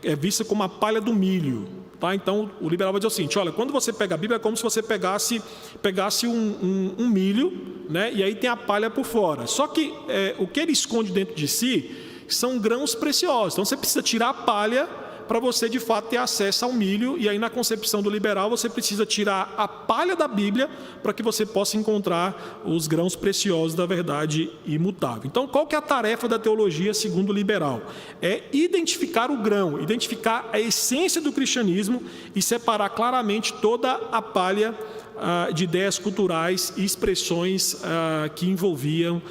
é vista como a palha do milho. Tá? Então, o liberal vai dizer o seguinte, olha, quando você pega a Bíblia, é como se você pegasse um milho, né? E aí tem a palha por fora. Só que o que ele esconde dentro de si são grãos preciosos. Então, você precisa tirar a palha para você, de fato, ter acesso ao milho. E aí, na concepção do liberal, você precisa tirar a palha da Bíblia para que você possa encontrar os grãos preciosos da verdade imutável. Então, qual que é a tarefa da teologia segundo o liberal? É identificar o grão, identificar a essência do cristianismo e separar claramente toda a palha de ideias culturais e expressões que envolviam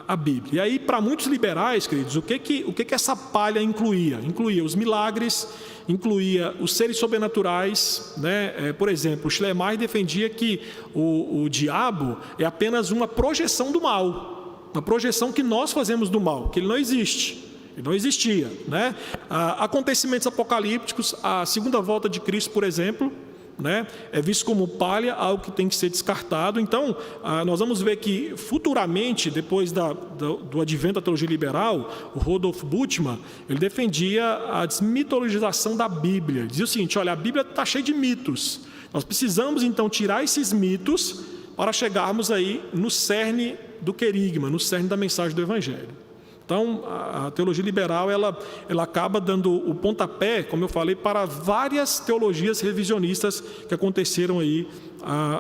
a Bíblia. E aí, para muitos liberais, queridos, o que essa palha incluía? Incluía os milagres, incluía os seres sobrenaturais, né? Por exemplo, Schleiermacher defendia que o diabo é apenas uma projeção do mal, uma projeção que nós fazemos do mal, que ele não existe. Ele não existia, né? Acontecimentos apocalípticos, a segunda volta de Cristo, por exemplo, né? É visto como palha, algo que tem que ser descartado. Então, nós vamos ver que futuramente, depois do advento da teologia liberal, o Rudolf Bultmann, ele defendia a desmitologização da Bíblia. Ele dizia o seguinte, olha, a Bíblia está cheia de mitos. Nós precisamos, então, tirar esses mitos para chegarmos aí no cerne do querigma, no cerne da mensagem do Evangelho. Então, a teologia liberal, ela acaba dando o pontapé, como eu falei, para várias teologias revisionistas que aconteceram aí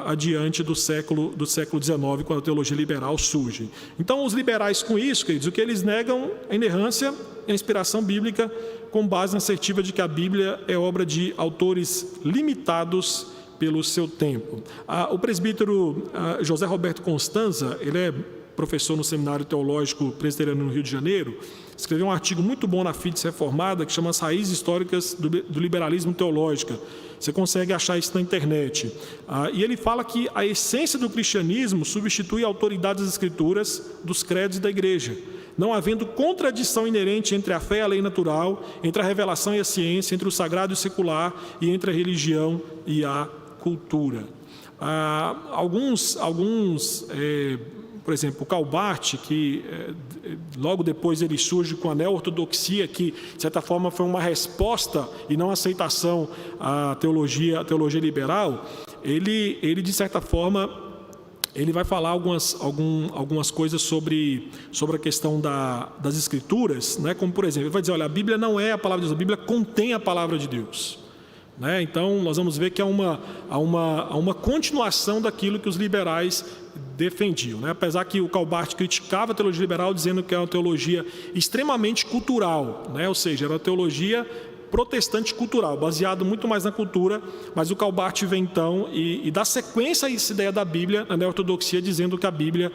adiante do século XIX, quando a teologia liberal surge. Então, os liberais com isso, queridos, o que eles negam é a inerrância e a inspiração bíblica com base na assertiva de que a Bíblia é obra de autores limitados pelo seu tempo. O presbítero José Roberto Constanza, ele é professor no Seminário Teológico Presbiteriano no Rio de Janeiro, escreveu um artigo muito bom na Fides Reformada, que chama As Raízes Históricas do Liberalismo Teológico. Você consegue achar isso na internet. E ele fala que a essência do cristianismo substitui a autoridade das Escrituras, dos credos e da igreja, não havendo contradição inerente entre a fé e a lei natural, entre a revelação e a ciência, entre o sagrado e o secular, e entre a religião e a cultura. Alguns por exemplo, o Karl Barth, que logo depois ele surge com a neo-ortodoxia, que de certa forma foi uma resposta e não aceitação à teologia liberal, ele de certa forma, ele vai falar algumas coisas sobre a questão das Escrituras, né? Como por exemplo, ele vai dizer, olha, a Bíblia não é a palavra de Deus, a Bíblia contém a palavra de Deus. Né? Então, nós vamos ver que há uma continuação daquilo que os liberais defendiam. Né? Apesar que o Karl Barth criticava a teologia liberal, dizendo que é uma teologia extremamente cultural, né? Ou seja, era uma teologia protestante cultural, baseado muito mais na cultura, mas o Karl Barth vem então e dá sequência a essa ideia da Bíblia, na ortodoxia, dizendo que a Bíblia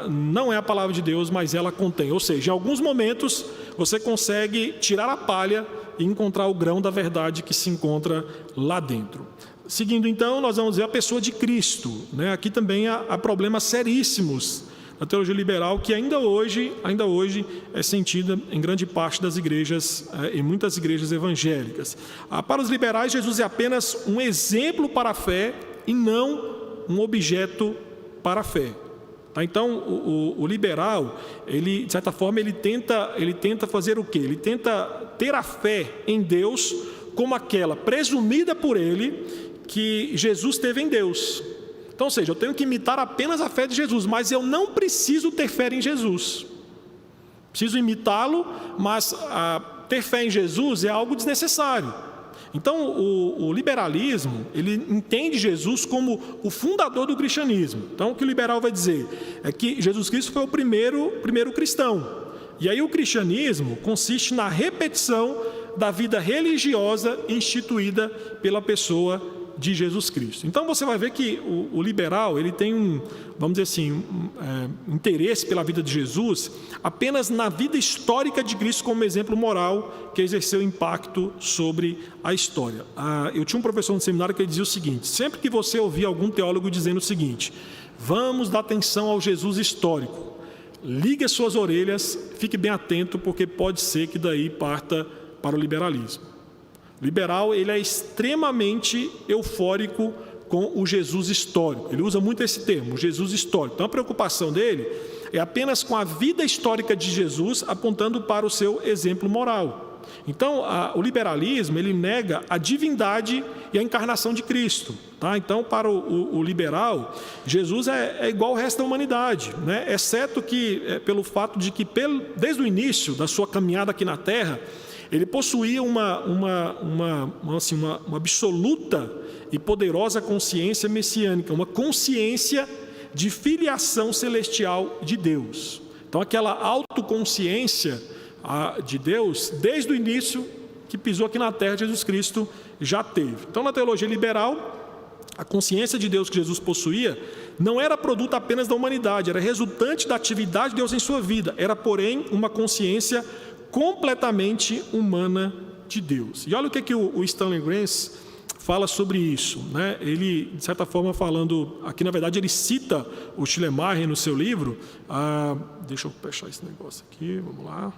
não é a palavra de Deus, mas ela contém. Ou seja, em alguns momentos você consegue tirar a palha e encontrar o grão da verdade que se encontra lá dentro. Seguindo então, nós vamos ver a pessoa de Cristo. Né? Aqui também há problemas seríssimos na teologia liberal, que ainda hoje é sentida em grande parte das igrejas, em muitas igrejas evangélicas. Para os liberais, Jesus é apenas um exemplo para a fé e não um objeto para a fé. Tá? Então, o liberal, ele, de certa forma, ele tenta fazer o quê? Ele tenta ter a fé em Deus como aquela presumida por ele que Jesus teve em Deus. Então, ou seja, eu tenho que imitar apenas a fé de Jesus, mas eu não preciso ter fé em Jesus. Preciso imitá-lo, mas ter fé em Jesus é algo desnecessário. Então, o liberalismo, ele entende Jesus como o fundador do cristianismo. Então, o que o liberal vai dizer é que Jesus Cristo foi o primeiro cristão. E aí o cristianismo consiste na repetição da vida religiosa instituída pela pessoa de Jesus Cristo. Então você vai ver que o liberal, ele tem vamos dizer assim, interesse pela vida de Jesus apenas na vida histórica de Cristo como exemplo moral que exerceu impacto sobre a história. Eu tinha um professor no seminário que ele dizia o seguinte: sempre que você ouvir algum teólogo dizendo o seguinte, vamos dar atenção ao Jesus histórico, ligue as suas orelhas, fique bem atento, porque pode ser que daí parta para o liberalismo. O liberal, ele é extremamente eufórico com o Jesus histórico. Ele usa muito esse termo, o Jesus histórico. Então, a preocupação dele é apenas com a vida histórica de Jesus, apontando para o seu exemplo moral. Então, o liberalismo, ele nega a divindade e a encarnação de Cristo. Tá? Então, para o liberal, Jesus é igual ao resto da humanidade, né? Exceto que, pelo fato de que, desde o início da sua caminhada aqui na Terra, ele possuía uma absoluta e poderosa consciência messiânica, uma consciência de filiação celestial de Deus. Então, aquela autoconsciência de Deus, desde o início que pisou aqui na terra, Jesus Cristo já teve. Então, na teologia liberal, a consciência de Deus que Jesus possuía não era produto apenas da humanidade, era resultante da atividade de Deus em sua vida, era, porém, uma consciência completamente humana de Deus. E olha o que o Stanley Grenz fala sobre isso, né? Ele, de certa forma, falando aqui, na verdade, ele cita o Schleiermacher no seu livro. Deixa eu fechar esse negócio aqui, vamos lá.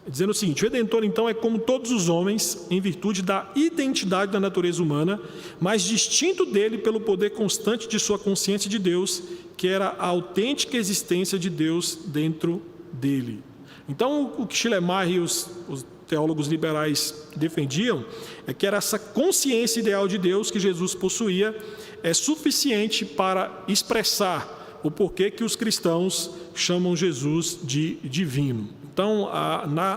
Dizendo o seguinte: o Redentor, então, é como todos os homens, em virtude da identidade da natureza humana, mas distinto dele pelo poder constante de sua consciência de Deus, que era a autêntica existência de Deus dentro dele. Então, o que Schleiermacher e os teólogos liberais defendiam é que era essa consciência ideal de Deus que Jesus possuía é suficiente para expressar o porquê que os cristãos chamam Jesus de divino. Então,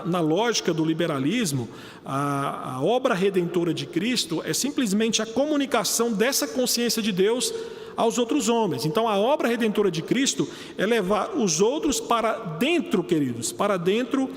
na lógica do liberalismo, a obra redentora de Cristo é simplesmente a comunicação dessa consciência de Deus aos outros homens. Então, a obra redentora de Cristo é levar os outros para dentro, queridos, para dentro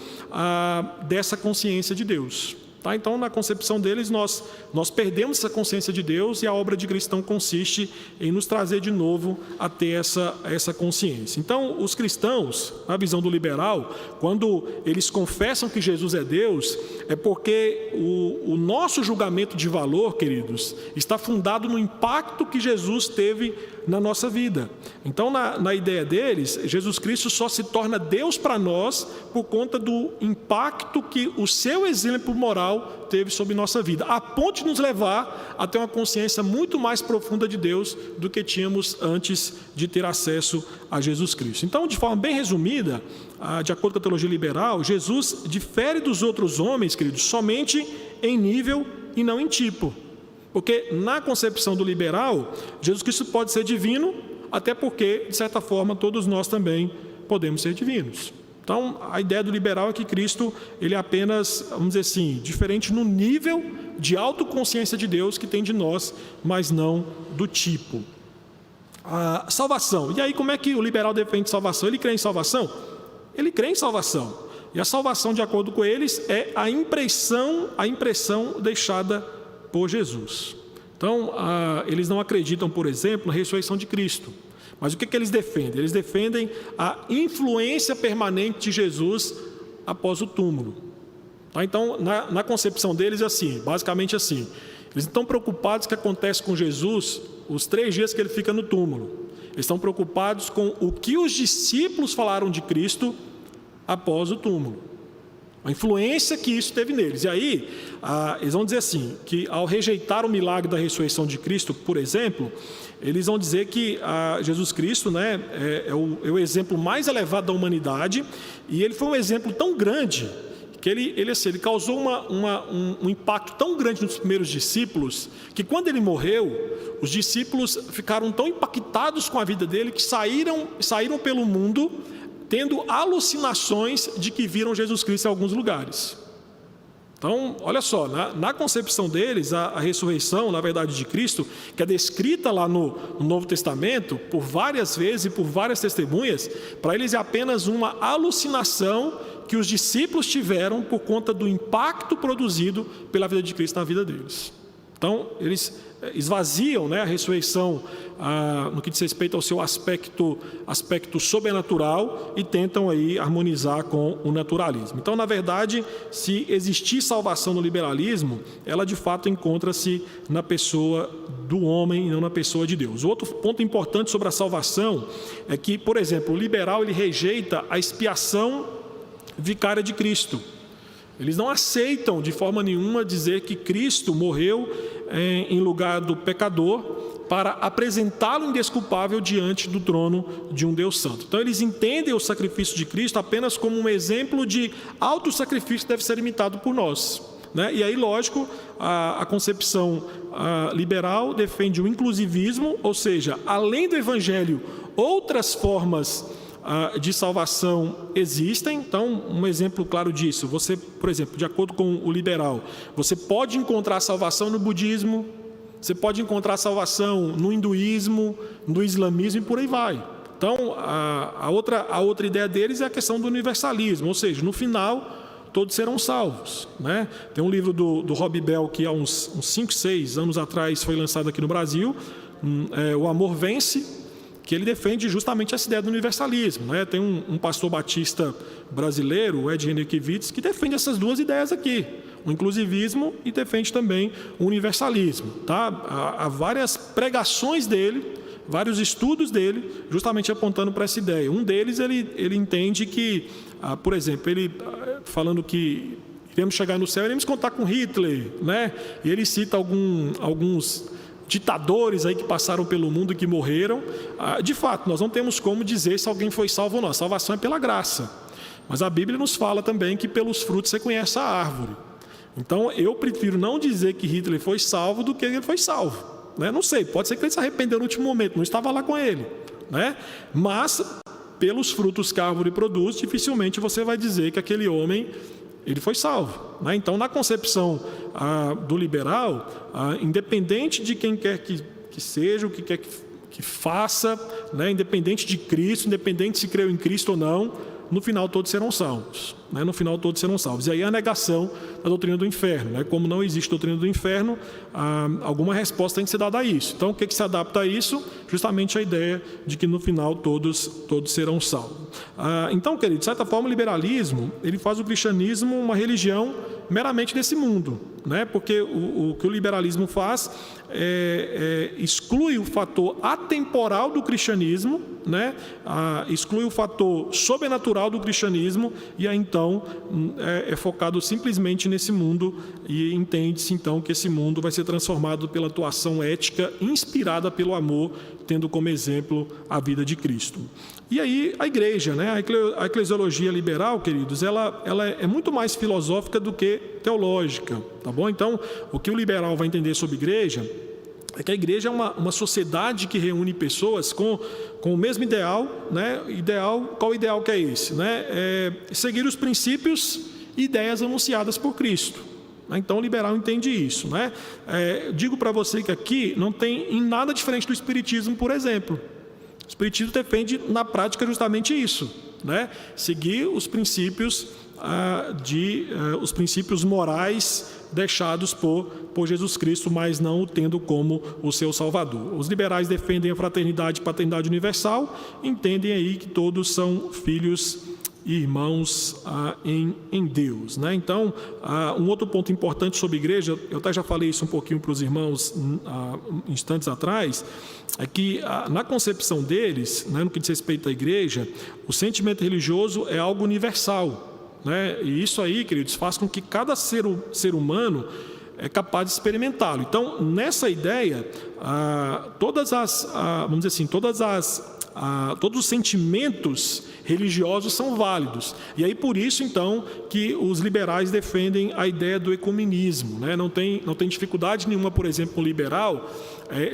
dessa consciência de Deus. Tá? Então, na concepção deles, nós perdemos essa consciência de Deus, e a obra de Cristo então consiste em nos trazer de novo a ter essa consciência. Então, os cristãos, na visão do liberal, quando eles confessam que Jesus é Deus, é porque o nosso julgamento de valor, queridos, está fundado no impacto que Jesus teve na nossa vida. Então, na ideia deles, Jesus Cristo só se torna Deus para nós por conta do impacto que o seu exemplo moral teve sobre nossa vida, a ponto de nos levar a ter uma consciência muito mais profunda de Deus do que tínhamos antes de ter acesso a Jesus Cristo. Então, de forma bem resumida, de acordo com a teologia liberal, Jesus difere dos outros homens, queridos, somente em nível e não em tipo. Porque na concepção do liberal, Jesus Cristo pode ser divino, até porque, de certa forma, todos nós também podemos ser divinos. Então, a ideia do liberal é que Cristo, ele é apenas, vamos dizer assim, diferente no nível de autoconsciência de Deus que tem de nós, mas não do tipo. A salvação. E aí, como é que o liberal defende salvação? Ele crê em salvação? Ele crê em salvação. E a salvação, de acordo com eles, é a impressão deixada por Jesus. Então, eles não acreditam, por exemplo, na ressurreição de Cristo. Mas o que eles defendem? Eles defendem a influência permanente de Jesus após o túmulo. Tá? Então, na concepção deles, é assim, basicamente assim. Eles não estão preocupados com o que acontece com Jesus os 3 dias que ele fica no túmulo. Eles estão preocupados com o que os discípulos falaram de Cristo após o túmulo. A influência que isso teve neles. E aí, eles vão dizer assim, que ao rejeitar o milagre da ressurreição de Cristo, por exemplo, eles vão dizer que Jesus Cristo, né, é o exemplo mais elevado da humanidade, e ele foi um exemplo tão grande, que ele causou um impacto tão grande nos primeiros discípulos, que quando ele morreu, os discípulos ficaram tão impactados com a vida dele, que saíram pelo mundo, tendo alucinações de que viram Jesus Cristo em alguns lugares. Então, olha só, na concepção deles, a ressurreição, na verdade, de Cristo, que é descrita lá no Novo Testamento, por várias vezes e por várias testemunhas, para eles é apenas uma alucinação que os discípulos tiveram por conta do impacto produzido pela vida de Cristo na vida deles. Então, eles esvaziam, né, a ressurreição no que diz respeito ao seu aspecto sobrenatural e tentam aí harmonizar com o naturalismo. Então, na verdade, se existir salvação no liberalismo, ela de fato encontra-se na pessoa do homem e não na pessoa de Deus. Outro ponto importante sobre a salvação é que, por exemplo, o liberal ele rejeita a expiação vicária de Cristo. Eles não aceitam de forma nenhuma dizer que Cristo morreu em lugar do pecador para apresentá-lo indesculpável diante do trono de um Deus santo. Então eles entendem o sacrifício de Cristo apenas como um exemplo de autossacrifício que deve ser imitado por nós. Né? E aí, lógico, a concepção liberal defende o inclusivismo, ou seja, além do evangelho, outras formas de salvação existem. Então, um exemplo claro disso, você, por exemplo, de acordo com o liberal, você pode encontrar salvação no budismo, você pode encontrar salvação no hinduísmo, no islamismo e por aí vai. Então, a outra ideia deles é a questão do universalismo, ou seja, no final, todos serão salvos. Né? Tem um livro do Rob Bell que há uns 5, 6 anos atrás foi lançado aqui no Brasil, O Amor Vence, que ele defende justamente essa ideia do universalismo. Né? Tem um pastor batista brasileiro, o Ed Henriquevitz, que defende essas duas ideias aqui, o inclusivismo e defende também o universalismo. Tá? Há várias pregações dele, vários estudos dele, justamente apontando para essa ideia. Um deles, ele entende que, por exemplo, ele falando que iremos chegar no céu, iremos contar com Hitler, né? E ele cita alguns ditadores aí que passaram pelo mundo e que morreram. De fato, nós não temos como dizer se alguém foi salvo ou não. A salvação é pela graça. Mas a Bíblia nos fala também que pelos frutos você conhece a árvore. Então, eu prefiro não dizer que Hitler foi salvo do que ele foi salvo. Né? Não sei, pode ser que ele se arrependeu no último momento, não estava lá com ele. Né? Mas, pelos frutos que a árvore produz, dificilmente você vai dizer que aquele homem ele foi salvo. Né? Então, na concepção do liberal, independente de quem quer que seja, o que quer que faça, né? Independente de Cristo, independente se creu em Cristo ou não, no final todos serão salvos. Né? No final todos serão salvos. E aí a negação da doutrina do inferno. Né? Como não existe doutrina do inferno, alguma resposta tem que ser dada a isso. Então, o que se adapta a isso? Justamente a ideia de que no final todos serão salvos. Então, querido, de certa forma, o liberalismo ele faz o cristianismo uma religião meramente desse mundo. né? Porque o que o liberalismo faz exclui o fator atemporal do cristianismo, né? Exclui o fator sobrenatural do cristianismo, e aí então é focado simplesmente nesse mundo, e entende-se então que esse mundo vai ser transformado pela atuação ética inspirada pelo amor, tendo como exemplo a vida de Cristo. E aí a igreja, né? A eclesiologia liberal, queridos, ela é muito mais filosófica do que teológica, tá bom? Então, o que o liberal vai entender sobre igreja é que a igreja é uma sociedade que reúne pessoas com o mesmo ideal, né? Qual ideal que é esse? Né? Seguir os princípios e ideias anunciadas por Cristo. Então o liberal entende isso, né? Digo para você que aqui não tem em nada diferente do espiritismo, por exemplo. O espiritismo defende na prática justamente isso, né? Seguir os princípios os princípios morais deixados por Jesus Cristo, mas não o tendo como o seu Salvador. Os liberais defendem a fraternidade e paternidade universal, entendem aí que todos são filhos e irmãos em Deus, né? Então, um outro ponto importante sobre a igreja, eu até já falei isso um pouquinho para os irmãos instantes atrás, é que na concepção deles, né, no que diz respeito à igreja, o sentimento religioso é algo universal, né? E isso aí, queridos, faz com que cada ser humano é capaz de experimentá-lo. Então, nessa ideia, vamos dizer assim, todos os sentimentos religiosos são válidos. E aí por isso então que os liberais defendem a ideia do ecumenismo, né? Não tem dificuldade nenhuma, por exemplo, um liberal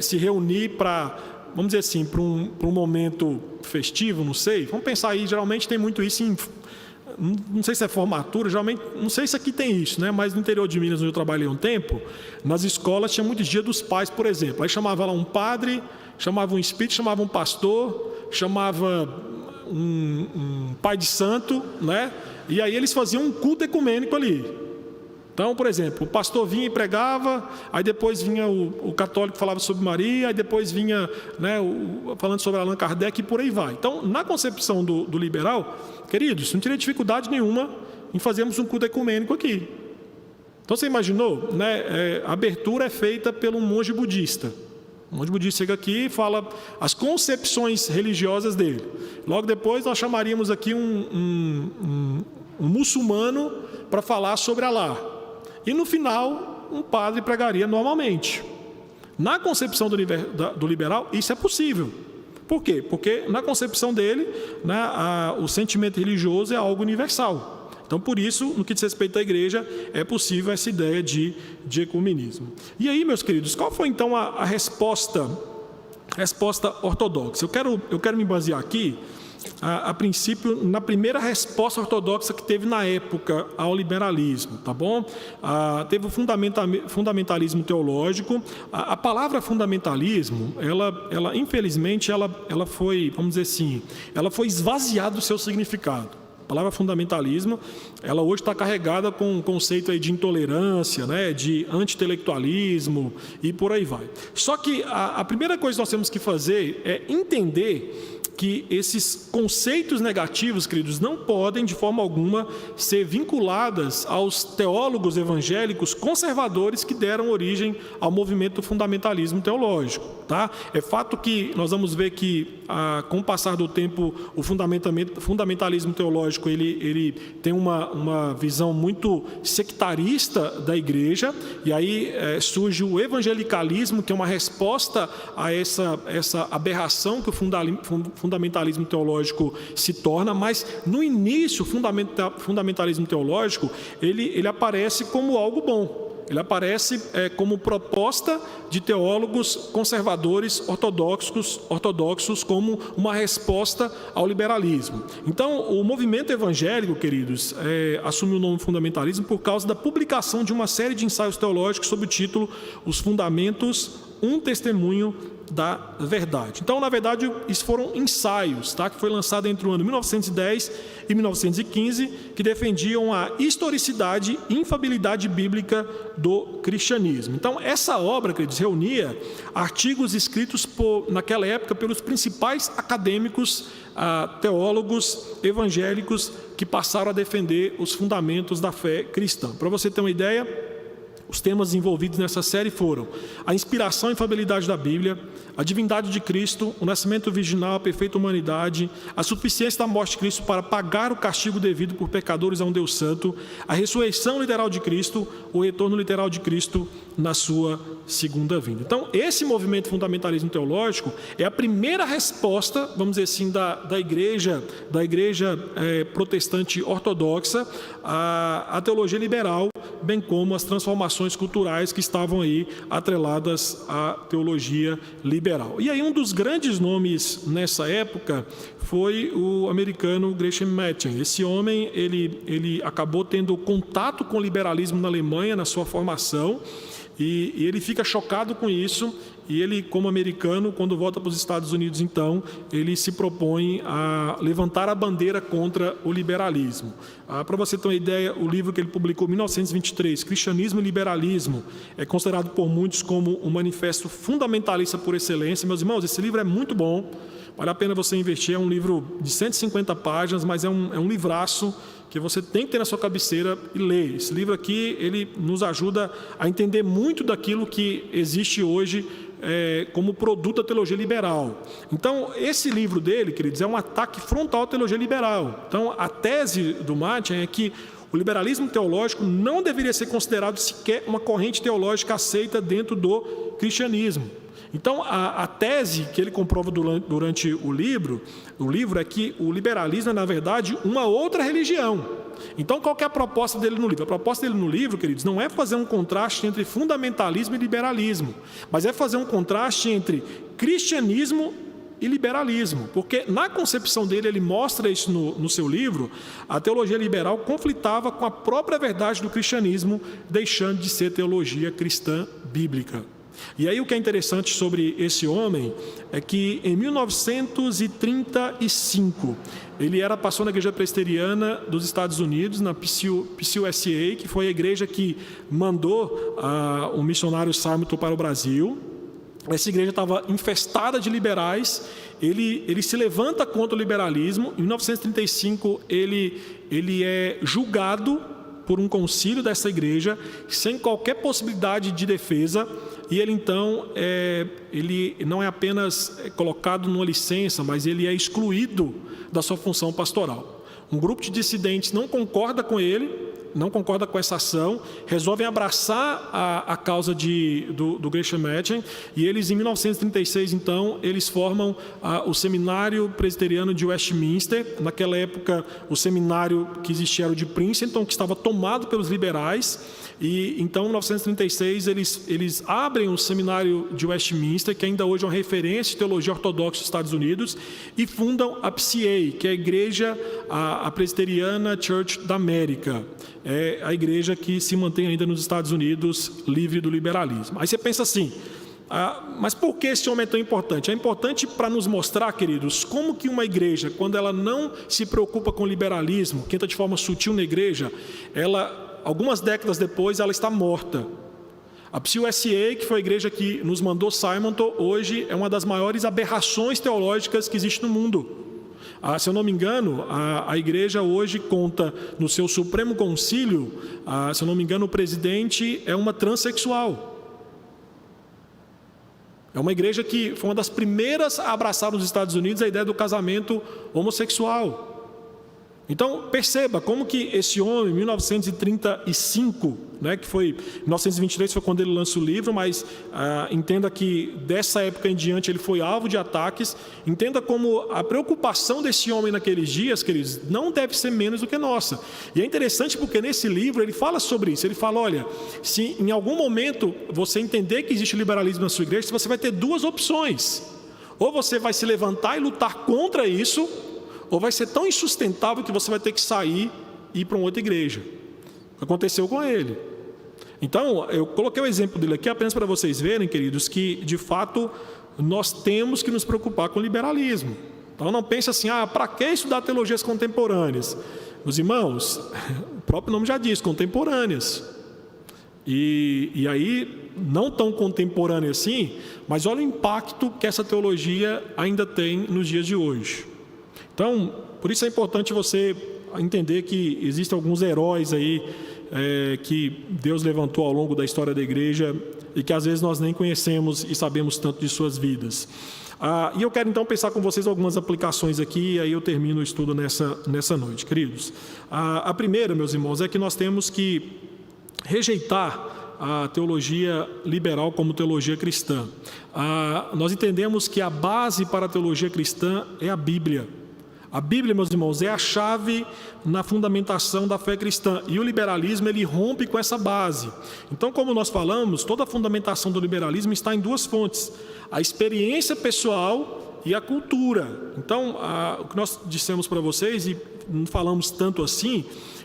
se reunir para, vamos dizer assim, para um momento festivo, não sei. Vamos pensar aí, geralmente tem muito isso não sei se é formatura, geralmente, não sei se aqui tem isso, né? Mas no interior de Minas, onde eu trabalhei um tempo, nas escolas tinha muitos dias dos pais, por exemplo. Aí chamava lá um padre, chamava um espírito, chamava um pastor, chamava um pai de santo, né? E aí eles faziam um culto ecumênico ali. Então, por exemplo, o pastor vinha e pregava, aí depois vinha o católico que falava sobre Maria, aí depois vinha, né, falando sobre Allan Kardec, e por aí vai. Então, na concepção do liberal, queridos, não teria dificuldade nenhuma em fazermos um culto ecumênico aqui. Então, você imaginou, né? A abertura é feita pelo monge budista. O monge budista chega aqui e fala as concepções religiosas dele. Logo depois, nós chamaríamos aqui um muçulmano para falar sobre Alá. E no final, um padre pregaria normalmente. Na concepção do liberal, isso é possível. Por quê? Porque na concepção dele, né, o sentimento religioso é algo universal. Então, por isso, no que diz respeito à igreja, é possível essa ideia de ecumenismo. E aí, meus queridos, qual foi então a resposta ortodoxa? Eu quero me basear aqui, a princípio, na primeira resposta ortodoxa que teve na época ao liberalismo, tá bom? Teve o fundamentalismo teológico. A palavra fundamentalismo, ela infelizmente, ela foi, vamos dizer assim, ela foi esvaziada do seu significado. A palavra fundamentalismo, ela hoje está carregada com um conceito aí de intolerância, né, de anti-intelectualismo e por aí vai. Só que a primeira coisa que nós temos que fazer é entender que esses conceitos negativos, queridos, não podem de forma alguma ser vinculadas aos teólogos evangélicos conservadores que deram origem ao movimento do fundamentalismo teológico, tá? É fato que nós vamos ver que com o passar do tempo o fundamentalismo teológico ele tem uma visão muito sectarista da igreja, e aí surge o evangelicalismo, que é uma resposta a essa aberração que o fundamentalismo teológico se torna. Mas no início o fundamentalismo teológico ele aparece como algo bom. Ele aparece como proposta de teólogos conservadores ortodoxos como uma resposta ao liberalismo. Então, o movimento evangélico, queridos, assumiu o nome fundamentalismo por causa da publicação de uma série de ensaios teológicos sob o título Os Fundamentos, um testemunho da verdade. Então, na verdade, isso foram ensaios, tá? Que foi lançado entre o ano 1910 e 1915, que defendiam a historicidade e infalibilidade bíblica do cristianismo. Então, essa obra, queridos, reunia artigos escritos naquela época pelos principais acadêmicos, teólogos evangélicos que passaram a defender os fundamentos da fé cristã. Para você ter uma ideia, Os temas envolvidos nessa série foram a inspiração e infalibilidade da Bíblia, a divindade de Cristo, o nascimento virginal, a perfeita humanidade, a suficiência da morte de Cristo para pagar o castigo devido por pecadores a um Deus santo, a ressurreição literal de Cristo, o retorno literal de Cristo na sua segunda vinda. Então, esse movimento fundamentalismo teológico é a primeira resposta, vamos dizer assim, da igreja protestante ortodoxa à teologia liberal, bem como as transformações culturais que estavam aí atreladas à teologia liberal. E aí um dos grandes nomes nessa época foi o americano Gresham Machen. Esse homem, ele acabou tendo contato com o liberalismo na Alemanha, na sua formação, e ele fica chocado com isso, e ele, como americano, quando volta para os Estados Unidos, então, ele se propõe a levantar a bandeira contra o liberalismo. Para você ter uma ideia, o livro que ele publicou em 1923, Cristianismo e Liberalismo, é considerado por muitos como um manifesto fundamentalista por excelência. Meus irmãos, esse livro é muito bom, vale a pena você investir, é um livro de 150 páginas, mas é um livraço que você tem que ter na sua cabeceira e ler. Esse livro aqui, ele nos ajuda a entender muito daquilo que existe hoje como produto da teologia liberal. Então, esse livro dele, queridos, é um ataque frontal à teologia liberal. Então, a tese do Machen é que o liberalismo teológico não deveria ser considerado sequer uma corrente teológica aceita dentro do cristianismo. Então, a tese que ele comprova durante o livro é que o liberalismo é, na verdade, uma outra religião. Então, qual que é a proposta dele no livro? A proposta dele no livro, queridos, não é fazer um contraste entre fundamentalismo e liberalismo, mas é fazer um contraste entre cristianismo e liberalismo, porque na concepção dele, ele mostra isso no seu livro, a teologia liberal conflitava com a própria verdade do cristianismo, deixando de ser teologia cristã bíblica. E aí o que é interessante sobre esse homem é que em 1935 ele era pastor na igreja presbiteriana dos Estados Unidos, na PCUSA, que foi a igreja que mandou o missionário Simonton para o Brasil. Essa igreja estava infestada de liberais, ele se levanta contra o liberalismo. Em 1935 ele é julgado por um concílio dessa igreja, sem qualquer possibilidade de defesa, e ele então, ele não é apenas colocado numa licença, mas ele é excluído da sua função pastoral. Um grupo de dissidentes não concorda com ele, não concorda com essa ação, resolvem abraçar a causa do Gresham Machen, e eles, em 1936, então, eles formam o Seminário Presbiteriano de Westminster. Naquela época, o seminário que existia era o de Princeton, que estava tomado pelos liberais, e então, em 1936, eles abrem o Seminário de Westminster, que ainda hoje é uma referência de teologia ortodoxa dos Estados Unidos, e fundam a PCA, que é a Igreja a Presbiteriana Church da América. É a igreja que se mantém ainda nos Estados Unidos livre do liberalismo. Aí você pensa assim, mas por que esse homem é tão importante? É importante para nos mostrar, queridos, como que uma igreja, quando ela não se preocupa com o liberalismo, que entra de forma sutil na igreja, algumas décadas depois, ela está morta. A PCUSA, que foi a igreja que nos mandou Simonton, hoje é uma das maiores aberrações teológicas que existe no mundo. Se eu não me engano, a igreja hoje conta no seu Supremo Concílio, se eu não me engano, o presidente é uma transexual. É uma igreja que foi uma das primeiras a abraçar nos Estados Unidos a ideia do casamento homossexual. Então, perceba como que esse homem, em 1935, que foi 1923 foi quando ele lança o livro, mas entenda que dessa época em diante ele foi alvo de ataques. Entenda como a preocupação desse homem naqueles dias, queridos, não deve ser menos do que nossa. E é interessante porque nesse livro ele fala sobre isso. Ele fala, olha, se em algum momento você entender que existe liberalismo na sua igreja, você vai ter duas opções. Ou você vai se levantar e lutar contra isso, ou vai ser tão insustentável que você vai ter que sair e ir para uma outra igreja. Aconteceu com ele. Então, eu coloquei o exemplo dele aqui apenas para vocês verem, queridos, que de fato nós temos que nos preocupar com o liberalismo. Então não pense assim, para que estudar teologias contemporâneas? Meus irmãos, o próprio nome já diz, contemporâneas. E aí, não tão contemporânea assim, mas olha o impacto que essa teologia ainda tem nos dias de hoje. Então, por isso é importante você entender que existem alguns heróis aí que Deus levantou ao longo da história da igreja e que às vezes nós nem conhecemos e sabemos tanto de suas vidas. E eu quero então pensar com vocês algumas aplicações aqui, e aí eu termino o estudo nessa noite, queridos. A primeira, meus irmãos, é que nós temos que rejeitar a teologia liberal como teologia cristã. Nós entendemos que a base para a teologia cristã é a Bíblia. A Bíblia, meus irmãos, é a chave na fundamentação da fé cristã, e o liberalismo ele rompe com essa base. Então, como nós falamos, toda a fundamentação do liberalismo está em duas fontes: a experiência pessoal e a cultura. Então, o que nós dissemos para vocês, e não falamos tanto assim,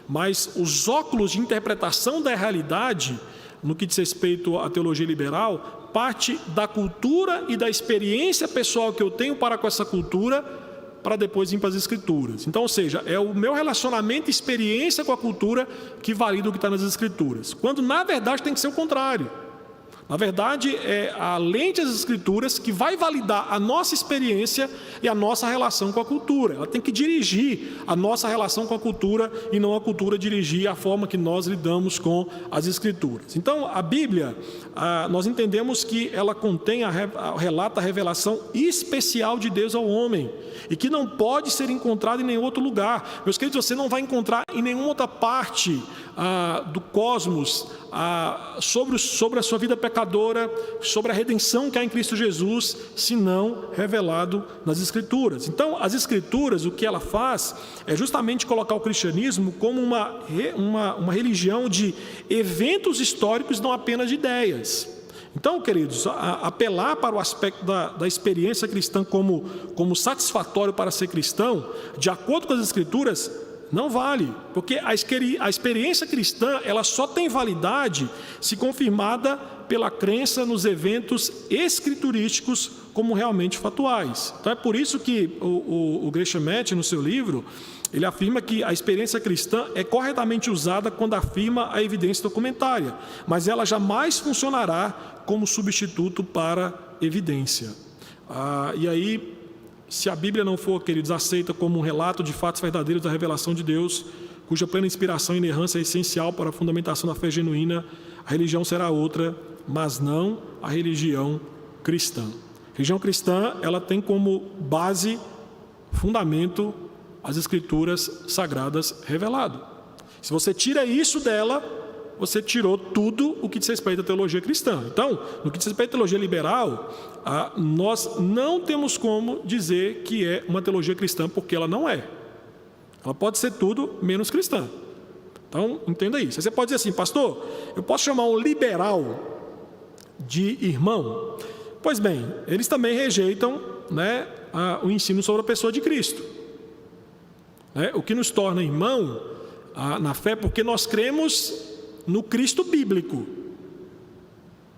mas os óculos de interpretação da realidade, no que diz respeito à teologia liberal, parte da cultura e da experiência pessoal que eu tenho para com essa cultura, para depois ir para as Escrituras. Então, ou seja, é o meu relacionamento e experiência com a cultura que valida o que está nas Escrituras, quando na verdade tem que ser o contrário. Na verdade, é a lente das Escrituras que vai validar a nossa experiência e a nossa relação com a cultura. Ela tem que dirigir a nossa relação com a cultura e não a cultura dirigir a forma que nós lidamos com as Escrituras. Então, a Bíblia, nós entendemos que ela relata a revelação especial de Deus ao homem e que não pode ser encontrada em nenhum outro lugar. Meus queridos, você não vai encontrar em nenhuma outra parte do cosmos sobre a sua vida pecadora, sobre a redenção que há em Cristo Jesus, se não revelado nas Escrituras. Então, as Escrituras, o que ela faz é justamente colocar o cristianismo como uma religião de eventos históricos, não apenas de ideias. Então, queridos, apelar para o aspecto da experiência cristã como satisfatório para ser cristão, de acordo com as Escrituras, não vale, porque a experiência cristã ela só tem validade se confirmada pela crença nos eventos escriturísticos como realmente fatuais. Então é por isso que o Gresham Machen, no seu livro, ele afirma que a experiência cristã é corretamente usada quando afirma a evidência documentária, mas ela jamais funcionará como substituto para evidência. E aí, se a Bíblia não for, queridos, aceita como um relato de fatos verdadeiros da revelação de Deus, cuja plena inspiração e inerrância é essencial para a fundamentação da fé genuína, a religião será outra, mas não a religião cristã. A religião cristã, ela tem como base, fundamento, as Escrituras sagradas revelado. Se você tira isso dela, você tirou tudo o que diz respeito à teologia cristã. Então, no que diz respeito à teologia liberal, nós não temos como dizer que é uma teologia cristã, porque ela não é. Ela pode ser tudo menos cristã. Então, entenda isso. Você pode dizer assim: pastor, eu posso chamar um liberal de irmão? Pois bem, eles também rejeitam, o ensino sobre a pessoa de Cristo. O que nos torna irmão na fé, porque nós cremos no Cristo bíblico.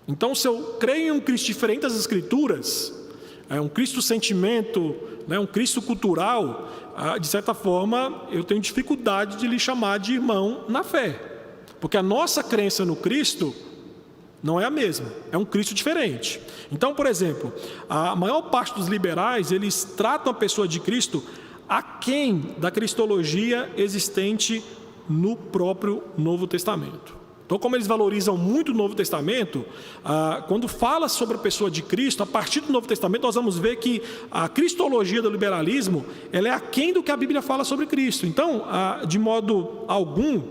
Então, se eu creio em um Cristo diferente das Escrituras, um Cristo sentimento, um Cristo cultural, de certa forma, eu tenho dificuldade de lhe chamar de irmão na fé, porque a nossa crença no Cristo não é a mesma, é um Cristo diferente. Então, por exemplo, a maior parte dos liberais, eles tratam a pessoa de Cristo aquém da cristologia existente no próprio Novo Testamento. Então, como eles valorizam muito o Novo Testamento, quando fala sobre a pessoa de Cristo, a partir do Novo Testamento, nós vamos ver que a cristologia do liberalismo, ela é aquém do que a Bíblia fala sobre Cristo. Então, de modo algum,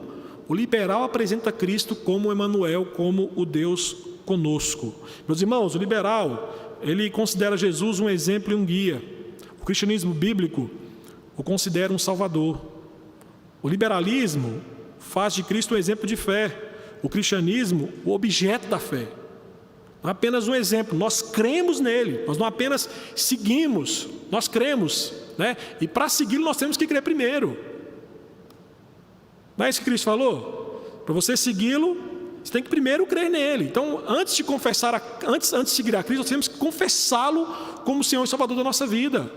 o liberal apresenta Cristo como Emanuel, como o Deus conosco. Meus irmãos, o liberal, ele considera Jesus um exemplo e um guia. O cristianismo bíblico o considera um salvador. O liberalismo faz de Cristo um exemplo de fé. O cristianismo, o objeto da fé. Não é apenas um exemplo, nós cremos nele, nós não apenas seguimos, nós cremos, E para segui-lo nós temos que crer primeiro. Não é isso que Cristo falou? Para você segui-lo, você tem que primeiro crer nele. Então, antes de seguir a Cristo, nós temos que confessá-lo como Senhor e Salvador da nossa vida.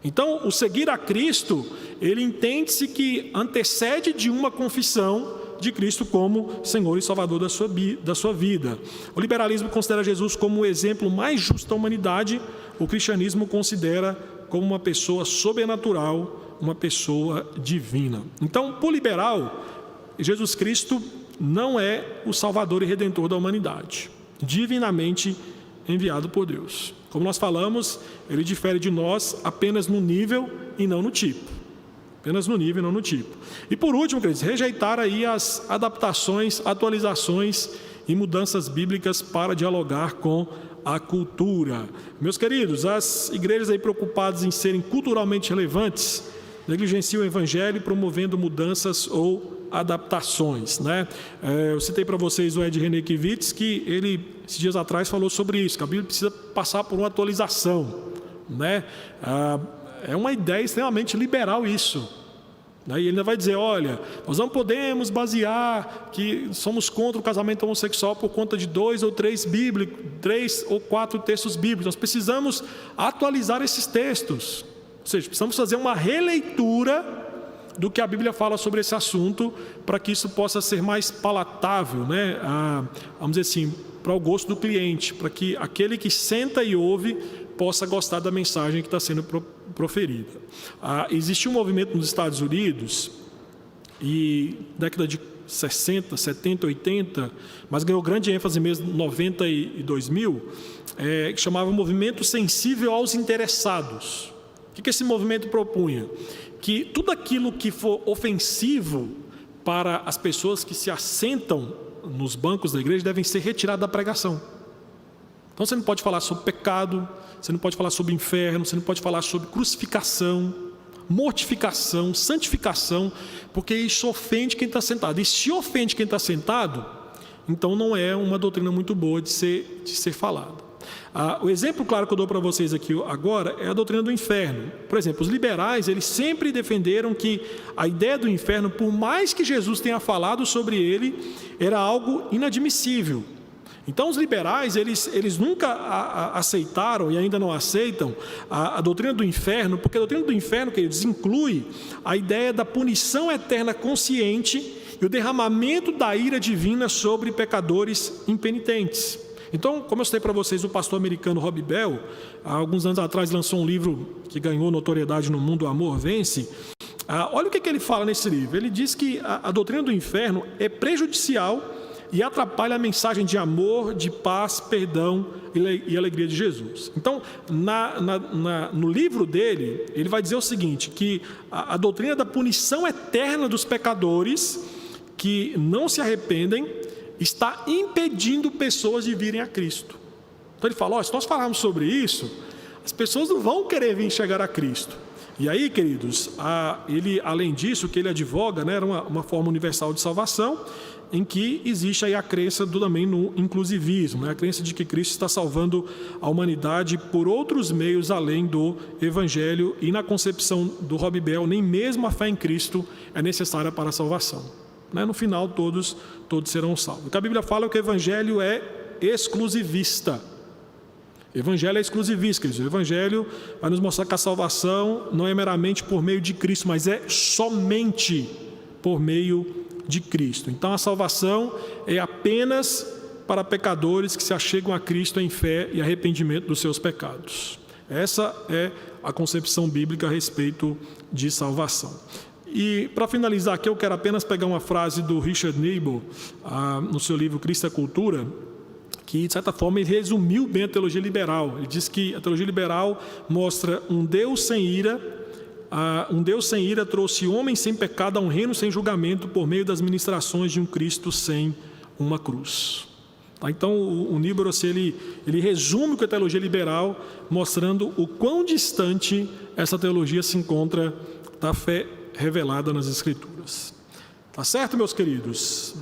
Então, o seguir a Cristo, ele entende-se que antecede de uma confissão de Cristo como Senhor e Salvador da sua vida. O liberalismo considera Jesus como o exemplo mais justo da humanidade. O cristianismo considera como uma pessoa sobrenatural, uma pessoa divina. Então, para o liberal, Jesus Cristo não é o Salvador e Redentor da humanidade, divinamente enviado por Deus. Como nós falamos, ele difere de nós apenas no nível e não no tipo. Apenas no nível e não no tipo. E por último, queridos, rejeitar aí as adaptações, atualizações e mudanças bíblicas para dialogar com a cultura. Meus queridos, as igrejas aí preocupadas em serem culturalmente relevantes negligenciam o evangelho promovendo mudanças ou adaptações, né? Eu citei para vocês o Ed Renekiewicz, que ele, esses dias atrás, falou sobre isso, que a Bíblia precisa passar por uma atualização, né? É uma ideia extremamente liberal isso. E ele ainda vai dizer, olha, nós não podemos basear que somos contra o casamento homossexual por conta de 2 ou 3 ou 4 textos bíblicos. Nós precisamos atualizar esses textos. Ou seja, precisamos fazer uma releitura do que a Bíblia fala sobre esse assunto, para que isso possa ser mais palatável, né? Vamos dizer assim, para o gosto do cliente, para que aquele que senta e ouve possa gostar da mensagem que está sendo proferida. Existe um movimento nos Estados Unidos, e década de 60, 70, 80, mas ganhou grande ênfase mesmo em 90 e 2000, que chamava Movimento Sensível aos Interessados. O que esse movimento propunha? Que tudo aquilo que for ofensivo para as pessoas que se assentam nos bancos da igreja devem ser retirado da pregação. Então você não pode falar sobre pecado, você não pode falar sobre inferno, você não pode falar sobre crucificação, mortificação, santificação, porque isso ofende quem está sentado. E se ofende quem está sentado, então não é uma doutrina muito boa de ser falada. O exemplo claro que eu dou para vocês aqui agora é a doutrina do inferno. Por exemplo, os liberais, eles sempre defenderam que a ideia do inferno, por mais que Jesus tenha falado sobre ele, era algo inadmissível. Então os liberais, eles nunca aceitaram e ainda não aceitam a doutrina do inferno, porque a doutrina do inferno, queridos, inclui a ideia da punição eterna consciente e o derramamento da ira divina sobre pecadores impenitentes. Então, como eu citei para vocês, o pastor americano Rob Bell, há alguns anos atrás, lançou um livro que ganhou notoriedade no mundo, O Amor Vence. Olha o que ele fala nesse livro. Ele diz que a doutrina do inferno é prejudicial e atrapalha a mensagem de amor, de paz, perdão e alegria de Jesus. Então, no livro dele, ele vai dizer o seguinte, que a doutrina da punição eterna dos pecadores que não se arrependem está impedindo pessoas de virem a Cristo. Então ele fala, se nós falarmos sobre isso, as pessoas não vão querer vir chegar a Cristo. E aí, queridos, ele, além disso, que ele advoga, né, era uma forma universal de salvação, em que existe aí a crença também no inclusivismo, né, a crença de que Cristo está salvando a humanidade por outros meios além do Evangelho, e na concepção do Rob Bell, nem mesmo a fé em Cristo é necessária para a salvação. No final, todos serão salvos. O que a Bíblia fala é que o Evangelho é exclusivista. O Evangelho é exclusivista, quer dizer, o Evangelho vai nos mostrar que a salvação não é meramente por meio de Cristo, mas é somente por meio de Cristo. Então a salvação é apenas para pecadores que se achegam a Cristo em fé e arrependimento dos seus pecados. Essa é a concepção bíblica a respeito de salvação. E para finalizar aqui, eu quero apenas pegar uma frase do Richard Niebuhr, no seu livro Cristo e a Cultura, que de certa forma ele resumiu bem a teologia liberal. Ele diz que a teologia liberal mostra um Deus sem ira, trouxe homens sem pecado a um reino sem julgamento por meio das ministrações de um Cristo sem uma cruz. Então o Niebuhr, ele resume o que é a teologia liberal, mostrando o quão distante essa teologia se encontra da fé revelada nas Escrituras. Tá certo, meus queridos?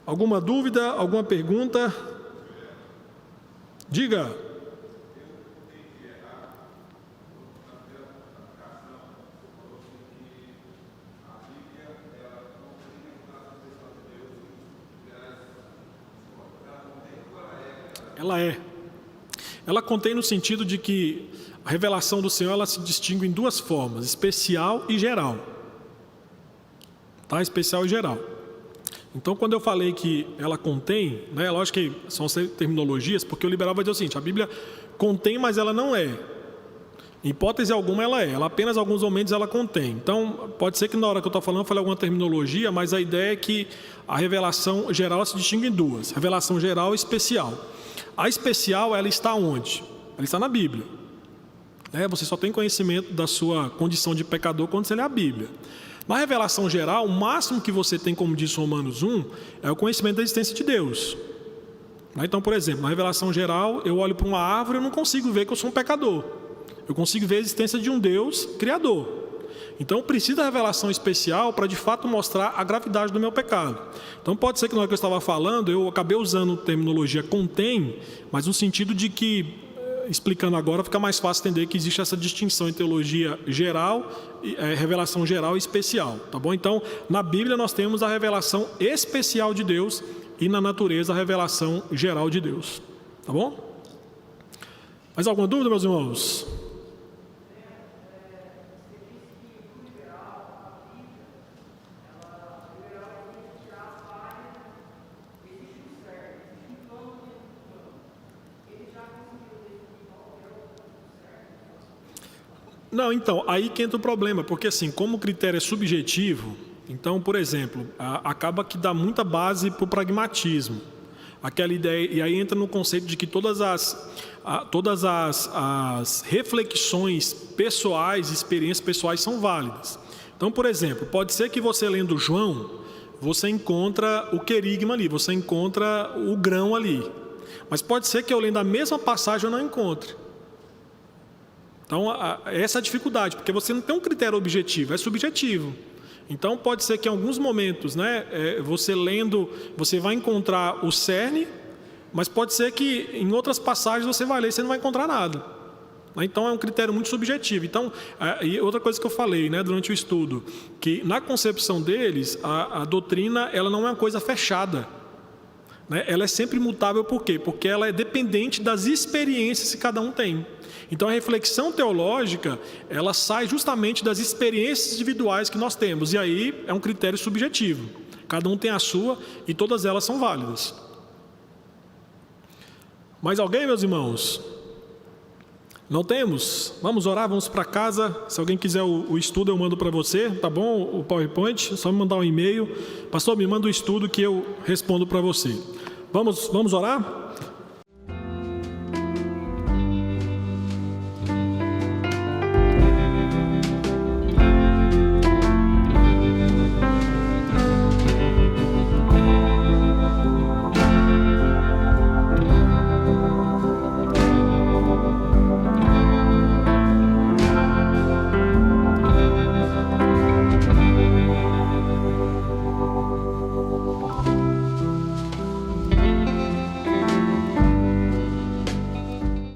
Alguma dúvida, alguma pergunta? Diga. Ela contém no sentido de que a revelação do Senhor, ela se distingue em duas formas, especial e geral. Tá? Especial e geral. Então, quando eu falei que ela contém, né, lógico que são terminologias, porque o liberal vai dizer o seguinte, a Bíblia contém, mas ela não é. Em hipótese alguma ela apenas alguns momentos ela contém. Então, pode ser que na hora que eu estou falando eu falei alguma terminologia, mas a ideia é que a revelação geral se distingue em duas: revelação geral e especial. A especial, ela está onde? Ela está na Bíblia. Você só tem conhecimento da sua condição de pecador quando você lê a Bíblia. Na revelação geral, o máximo que você tem, como diz Romanos 1, é o conhecimento da existência de Deus. Então, por exemplo, na revelação geral, eu olho para uma árvore e eu não consigo ver que eu sou um pecador. Eu consigo ver a existência de um Deus criador. Então, eu preciso da revelação especial para, de fato, mostrar a gravidade do meu pecado. Então, pode ser que na hora que eu estava falando, eu acabei usando terminologia contém, mas no sentido de que, explicando agora, fica mais fácil entender que existe essa distinção em teologia geral, revelação geral e especial, tá bom? Então, na Bíblia nós temos a revelação especial de Deus e na natureza a revelação geral de Deus, tá bom? Mais alguma dúvida, meus irmãos? Não, então, aí que entra o problema, porque assim, como o critério é subjetivo, então, por exemplo, acaba que dá muita base para o pragmatismo. Aquela ideia, e aí entra no conceito de que todas as reflexões pessoais, experiências pessoais são válidas. Então, por exemplo, pode ser que você lendo João, você encontra o querigma ali, você encontra o grão ali. Mas pode ser que eu lendo a mesma passagem eu não encontre. Então, essa é a dificuldade, porque você não tem um critério objetivo, é subjetivo. Então, pode ser que em alguns momentos, você lendo, você vai encontrar o cerne, mas pode ser que em outras passagens você vai ler e você não vai encontrar nada. Então, é um critério muito subjetivo. Então, e outra coisa que eu falei durante o estudo, que na concepção deles, a doutrina ela não é uma coisa fechada. Ela é sempre mutável, por quê? Porque ela é dependente das experiências que cada um tem. Então, a reflexão teológica, ela sai justamente das experiências individuais que nós temos. E aí, é um critério subjetivo. Cada um tem a sua e todas elas são válidas. Mais alguém, meus irmãos? Não temos? Vamos orar, vamos para casa. Se alguém quiser o estudo, eu mando para você, tá bom? O PowerPoint, só me mandar um e-mail. Pastor, me manda o estudo que eu respondo para você. Vamos orar?